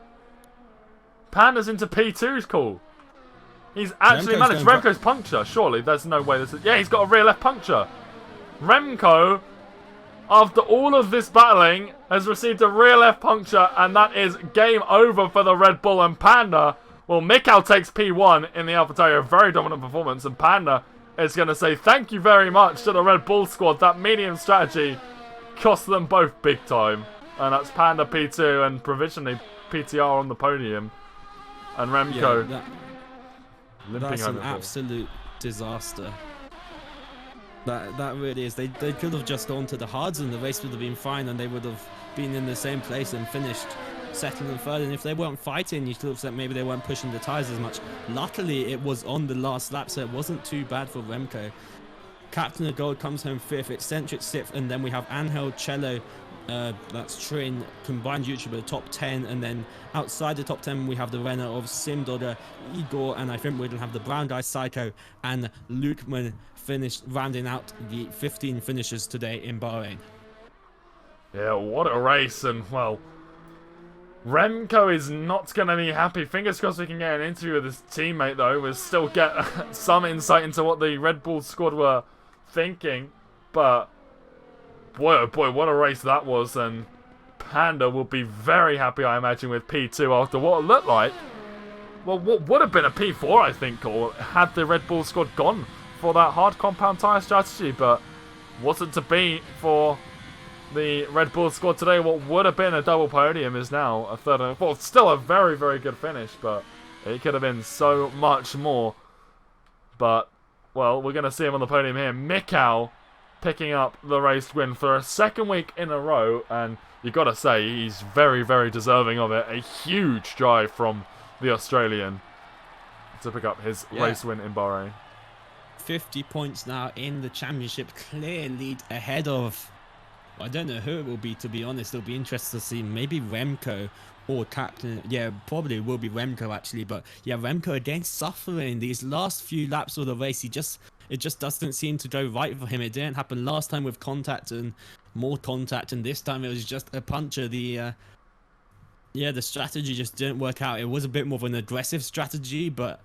Speaker 1: Panda's into P2's call. He's actually managed Remco's puncture. Surely, there's no way this is... Yeah, he's got a rear left puncture. Remco, after all of this battling, has received a rear left puncture, and that is game over for the Red Bull and Panda. Well, Mikau takes P1 in the AlphaTauri, very dominant performance, and Panda is going to say thank you very much to the Red Bull squad. That medium strategy cost them both big time. And that's Panda P2 and provisionally PTR on the podium. And Remco
Speaker 2: that's an absolute disaster. That really is. They could have just gone to the hards and the race would have been fine and they would have been in the same place and finished second and third. And if they weren't fighting, you could have said maybe they weren't pushing the tyres as much. Luckily, it was on the last lap, so it wasn't too bad for Remco. Captain of Gold comes home 5th, Eccentric 6th, and then we have Angel, Cello, that's Trin, combined YouTuber, top 10, and then outside the top 10 we have the runner of Simdogger, Igor, and I think we're going to have the Brown Guy Psycho and Lukeman finished rounding out the 15 finishers today in Bahrain.
Speaker 1: Yeah, what a race, and well, Remco is not going to be happy. Fingers crossed we can get an interview with his teammate though. We'll still get some insight into what the Red Bull squad were thinking, but boy oh boy, what a race that was, and Panda will be very happy, I imagine, with P2 after what it looked like, well, what would have been a P4, I think, or had the Red Bull squad gone for that hard compound tyre strategy, but wasn't to be for the Red Bull squad today. What would have been a double podium is now a third and fourth. Still a very, very good finish, but it could have been so much more. But, well, we're going to see him on the podium here. Mikau picking up the race win for a second week in a row, and you've got to say he's very, very deserving of it. A huge drive from the Australian to pick up his race win in Bahrain.
Speaker 2: 50 points now in the championship, clear lead ahead of, I don't know who it will be, to be honest. It'll be interesting to see, maybe Remco or Captain. Yeah, probably will be Remco actually, but yeah, Remco again suffering these last few laps of the race. It just doesn't seem to go right for him. It didn't happen last time with contact and more contact, and this time it was just a puncher. The strategy just didn't work out. It was a bit more of an aggressive strategy, but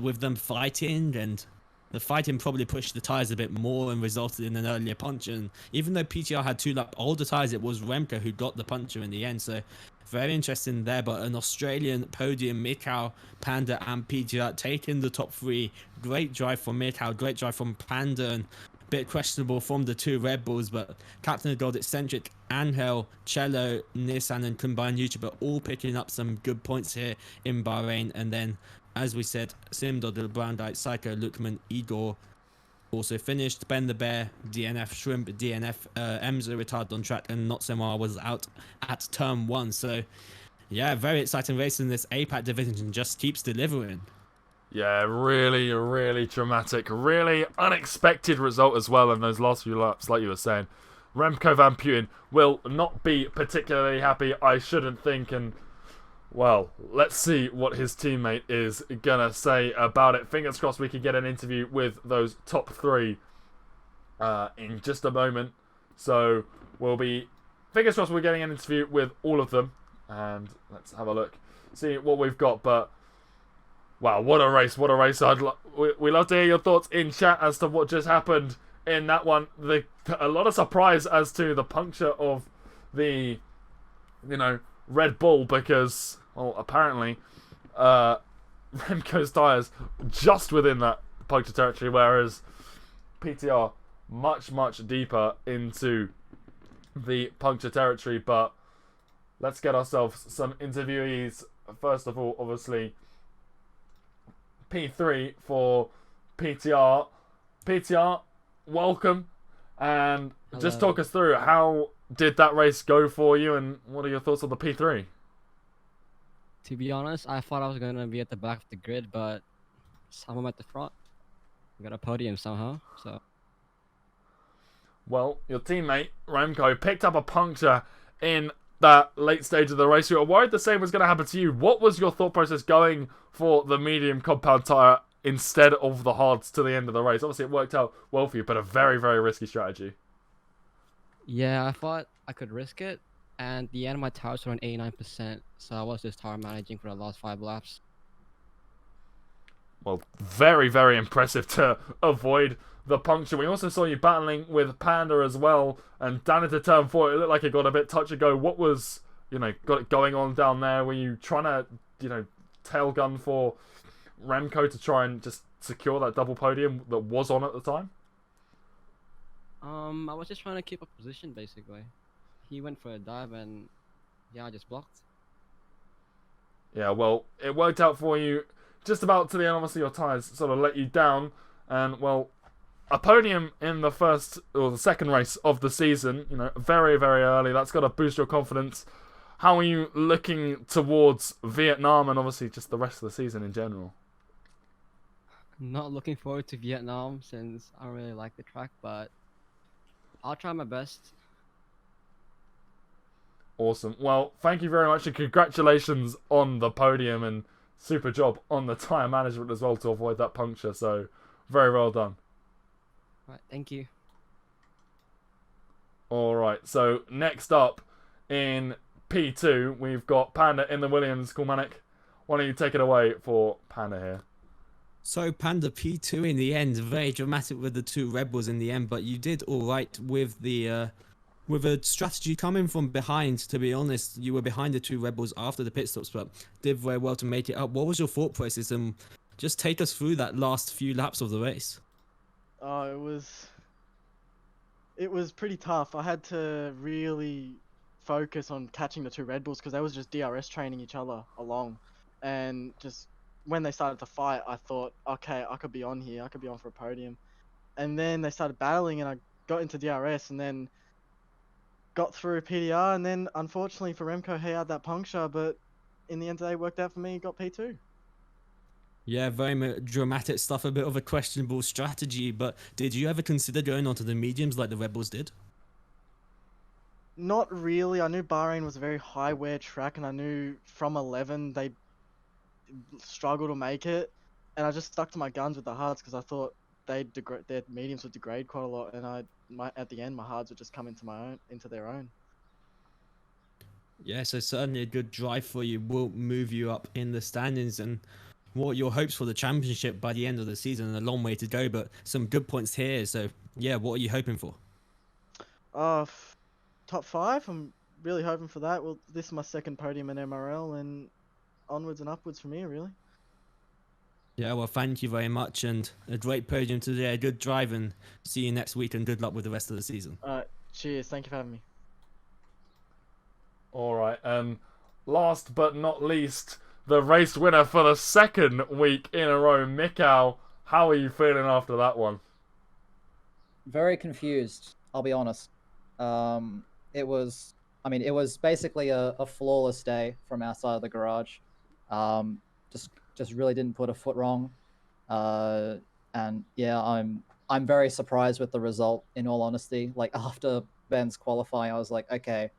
Speaker 2: with them fighting, and the fighting probably pushed the tyres a bit more and resulted in an earlier puncture. And even though PTR had 2 lap older tyres, it was Remco who got the puncture in the end. So very interesting there. But an Australian podium, Mikau, Panda and PTR taking the top 3. Great drive from Mikau, great drive from Panda. And bit questionable from the two Red Bulls, but Captain of Gold, Eccentric, Angel, Cello, Nissan, and Combined YouTuber all picking up some good points here in Bahrain. And then, as we said, Simdor, the Brown Diet, Psycho, Lukman, Igor also finished. Ben the Bear, DNF, Shrimp, DNF, Emza retired on track, and Not So Mar was out at turn 1. So, yeah, very exciting race in this APAC division, just keeps delivering.
Speaker 1: Yeah, really, really dramatic. Really unexpected result as well in those last few laps, like you were saying. Remco Van Putten will not be particularly happy, I shouldn't think, and, well, let's see what his teammate is gonna say about it. Fingers crossed we can get an interview with those top 3 in just a moment. So, fingers crossed we're getting an interview with all of them, and let's have a look, see what we've got, but wow, what a race, what a race. We love to hear your thoughts in chat as to what just happened in that one. A lot of surprise as to the puncture of the, Red Bull, because, well, apparently, Remco's tyres just within that puncture territory, whereas PTR much, much deeper into the puncture territory. But let's get ourselves some interviewees. First of all, obviously, P3 for PTR. PTR, welcome, and
Speaker 3: Hello.
Speaker 1: Just talk us through, how did that race go for you, and what are your thoughts on the P3?
Speaker 3: To be honest, I thought I was gonna be at the back of the grid, but somehow I'm at the front. I got a podium somehow, so.
Speaker 1: Well, your teammate, Remco, picked up a puncture in that late stage of the race. You were worried the same was going to happen to you. What was your thought process going for the medium compound tyre instead of the hards to the end of the race? Obviously, it worked out well for you, but a very, very risky strategy.
Speaker 3: Yeah, I thought I could risk it, and at the end my tires were on 89%, so I was just tire managing for the last 5 laps.
Speaker 1: Well, very, very impressive to avoid the puncture. We also saw you battling with Panda as well, and down into turn 4, it looked like it got a bit touch and go. What was, got it going on down there? Were you trying to, tail gun for Remco to try and just secure that double podium that was on at the time?
Speaker 3: I was just trying to keep a position, basically. He went for a dive, and yeah, I just blocked.
Speaker 1: Yeah, well, it worked out for you just about to the end. Obviously, your tyres sort of let you down, and, well, a podium in the first or the second race of the season, very, very early. That's got to boost your confidence. How are you looking towards Vietnam and obviously just the rest of the season in general?
Speaker 3: Not looking forward to Vietnam since I don't really like the track, but I'll try my best.
Speaker 1: Awesome. Well, thank you very much, and congratulations on the podium, and super job on the tyre management as well to avoid that puncture. So, very well done.
Speaker 3: Right, thank you.
Speaker 1: Alright, so next up in P2, we've got Panda in the Williams. Kulmanik, why don't you take it away for Panda here?
Speaker 2: So Panda P2 in the end, very dramatic with the two Red Bulls in the end, but you did all right with the with a strategy coming from behind. To be honest, you were behind the two Red Bulls after the pit stops, but did very well to make it up. What was your thought process, and just take us through that last few laps of the race?
Speaker 4: It was pretty tough. I had to really focus on catching the two Red Bulls because they was just DRS training each other along, and just when they started to fight, I thought, okay, I could be on here. I could be on for a podium. And then they started battling, and I got into DRS, and then got through PDR, and then unfortunately for Remco, he had that puncture, but in the end of the day, it worked out for me. He got P2.
Speaker 2: Yeah, very dramatic stuff, a bit of a questionable strategy, but did you ever consider going onto the mediums like the Red Bulls did?
Speaker 4: Not really. I knew Bahrain was a very high wear track, and I knew from 11 they struggle to make it, and I just stuck to my guns with the hards because I thought their mediums would degrade quite a lot, and at the end my hards would just come into their own.
Speaker 2: Yeah, so certainly a good drive for you will move you up in the standings. And what are your hopes for the championship by the end of the season? A long way to go, but some good points here. So yeah, what are you hoping for?
Speaker 4: Top 5. I'm really hoping for that. Well, this is my second podium in MRL, and onwards and upwards from here, really.
Speaker 2: Yeah, well, thank you very much, and a great podium today, a good drive, and see you next week, and good luck with the rest of the season.
Speaker 4: Cheers. Thank you for having me.
Speaker 1: All right. Last but not least, the race winner for the second week in a row, Mikal. How are you feeling after that one?
Speaker 5: Very confused, I'll be honest. It was, it was basically a flawless day from outside of the garage. Just really didn't put a foot wrong. And yeah, I'm very surprised with the result, in all honesty. Like, after Ben's qualifying, I was like, okay,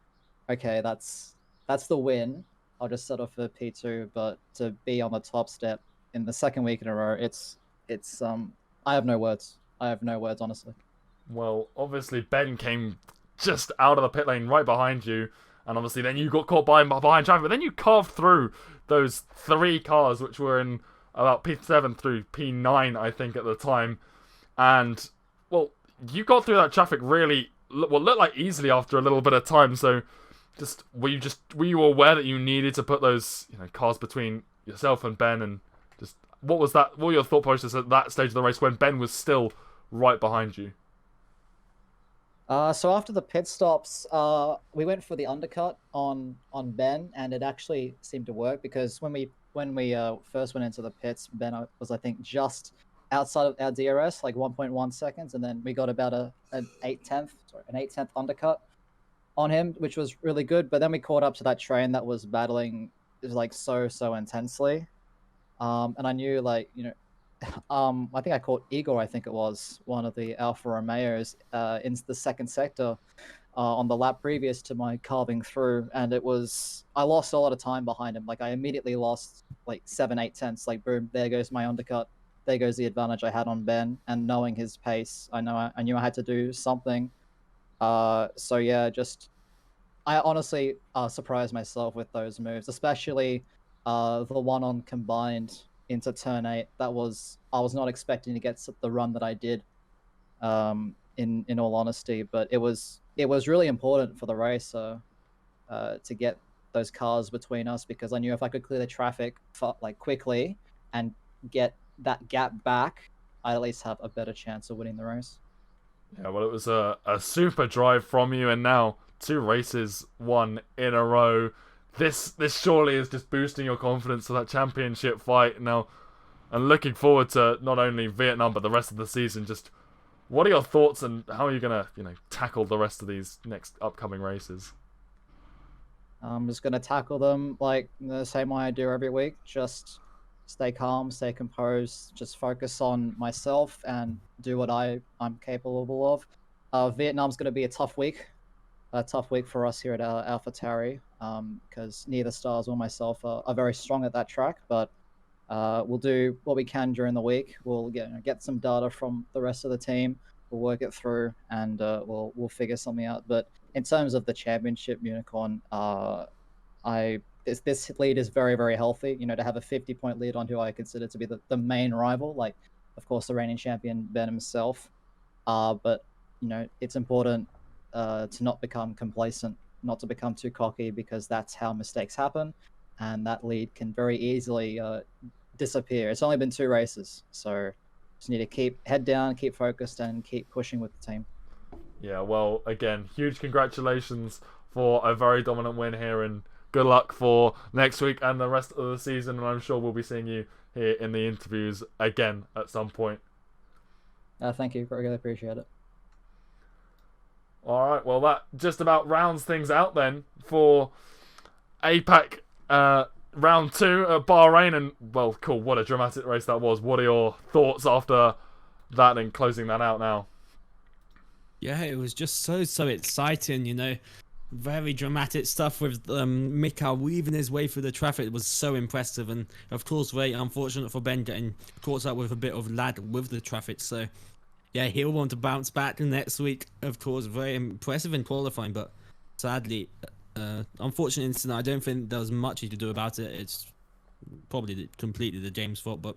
Speaker 5: that's the win. I'll just settle for P2, but to be on the top step in the second week in a row, it's I have no words. I have no words, honestly.
Speaker 1: Well, obviously Ben came just out of the pit lane right behind you, and obviously then you got caught behind traffic, but then you carved through those 3 cars, which were in about P7 through P9, I think, at the time, and, well, you got through that traffic really, looked like easily after a little bit of time, so were you aware that you needed to put those cars between yourself and Ben, and just what were your thought process at that stage of the race when Ben was still right behind you?
Speaker 5: So after the pit stops, we went for the undercut on Ben, and it actually seemed to work, because when we first went into the pits, Ben was, I think, just outside of our DRS, like 1.1 seconds, and then we got about an 8/10th undercut on him, which was really good. But then we caught up to that train that was battling like so intensely, and I knew, like, I think I caught Igor, I think it was, one of the Alfa Romeos, in the second sector on the lap previous to my carving through, and I lost a lot of time behind him. Like, I immediately lost like 7-8 tenths. Like, boom, there goes my undercut. There goes the advantage I had on Ben, and knowing his pace, I knew I had to do something. So yeah, I honestly surprised myself with those moves, especially the one on combined into turn 8. I was not expecting to get the run that I did, in all honesty, but it was really important for the race to get those cars between us, because I knew if I could clear the traffic quickly and get that gap back, I'd at least have a better chance of winning the race.
Speaker 1: Yeah, well, it was a super drive from you, and now 2 races won in a row. This surely is just boosting your confidence for that championship fight now, and looking forward to not only Vietnam but the rest of the season. Just what are your thoughts, and how are you gonna tackle the rest of these next upcoming races?
Speaker 5: I'm just gonna tackle them like the same way I do every week. Just stay calm, stay composed, just focus on myself and do what I'm capable of. Vietnam's gonna be a tough week for us here at AlphaTauri, because neither Stars or myself are very strong at that track, but we'll do what we can during the week. We'll get some data from the rest of the team. We'll work it through, and we'll figure something out. But in terms of the championship, Unicorn, this lead is very, very healthy. To have a 50-point lead on who I consider to be the main rival, like, of course, the reigning champion Ben himself. But it's important to not become complacent, not to become too cocky, because that's how mistakes happen, and that lead can very easily disappear. It's only been 2 races, so just need to keep head down, keep focused, and keep pushing with the team.
Speaker 1: Yeah, well, again, huge congratulations for a very dominant win here, and good luck for next week and the rest of the season, and I'm sure we'll be seeing you here in the interviews again at some point.
Speaker 5: Thank you, I really appreciate it.
Speaker 1: Alright, well, that just about rounds things out then for APAC round 2 at Bahrain, and, well, cool, what a dramatic race that was. What are your thoughts after that and closing that out now?
Speaker 2: Yeah, it was just so exciting, very dramatic stuff with Mikal weaving his way through the traffic. It was so impressive, and of course very unfortunate for Ben getting caught up with a bit of lag with the traffic. So yeah, he'll want to bounce back next week. Of course, very impressive in qualifying, but sadly, unfortunate incident. I don't think there was much he could do about it. It's probably completely the James fault, but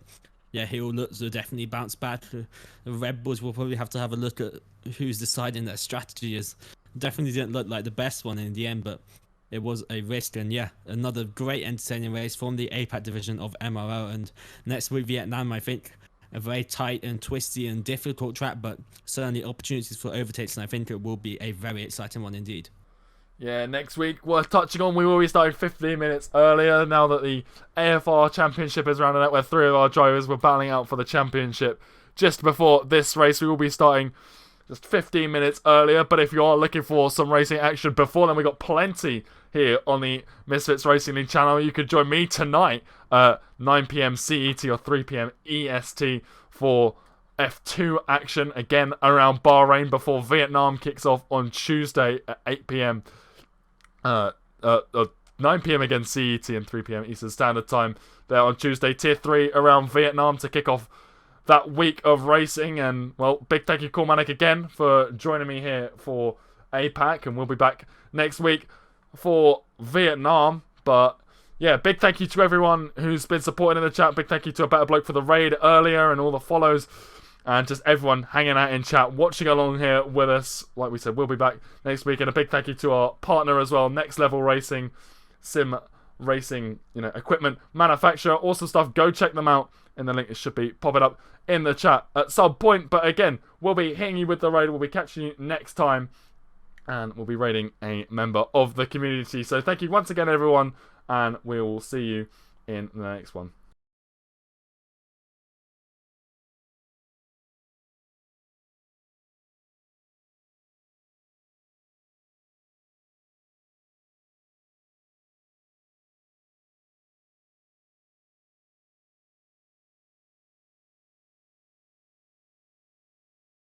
Speaker 2: yeah, he'll look to definitely bounce back. The Red Bulls will probably have to have a look at who's deciding their strategy is. Definitely didn't look like the best one in the end, but it was a risk. And yeah, another great entertaining race from the APAC division of MRO. And next week, Vietnam, I think a very tight and twisty and difficult track, but certainly opportunities for overtakes, and I think it will be a very exciting one indeed.
Speaker 1: Yeah, next week worth touching on. We will be starting 15 minutes earlier now that the AFR Championship is rounded out, where 3 of our drivers were battling out for the championship. Just before this race, we will be starting just 15 minutes earlier. But if you are looking for some racing action before then, we got plenty here on the Misfits Racing League channel. You could join me tonight at 9 PM CET or 3 PM EST for F2 action again around Bahrain before Vietnam kicks off on Tuesday at 8 PM. 9 PM again CET and 3 PM Eastern Standard Time there on Tuesday. Tier 3 around Vietnam to kick off that week of racing. And, well, big thank you, Cormanic, again for joining me here for APAC. And we'll be back next week for Vietnam. But, yeah, big thank you to everyone who's been supporting in the chat. Big thank you to A Better Bloke for the raid earlier and all the follows. And just everyone hanging out in chat, watching along here with us. Like we said, we'll be back next week. And a big thank you to our partner as well, Next Level Racing, sim racing, equipment manufacturer. Awesome stuff. Go check them out. And the link should be popping up in the chat at some point. But again, we'll be hitting you with the raid. We'll be catching you next time. And we'll be raiding a member of the community. So thank you once again, everyone. And we will see you in the next one.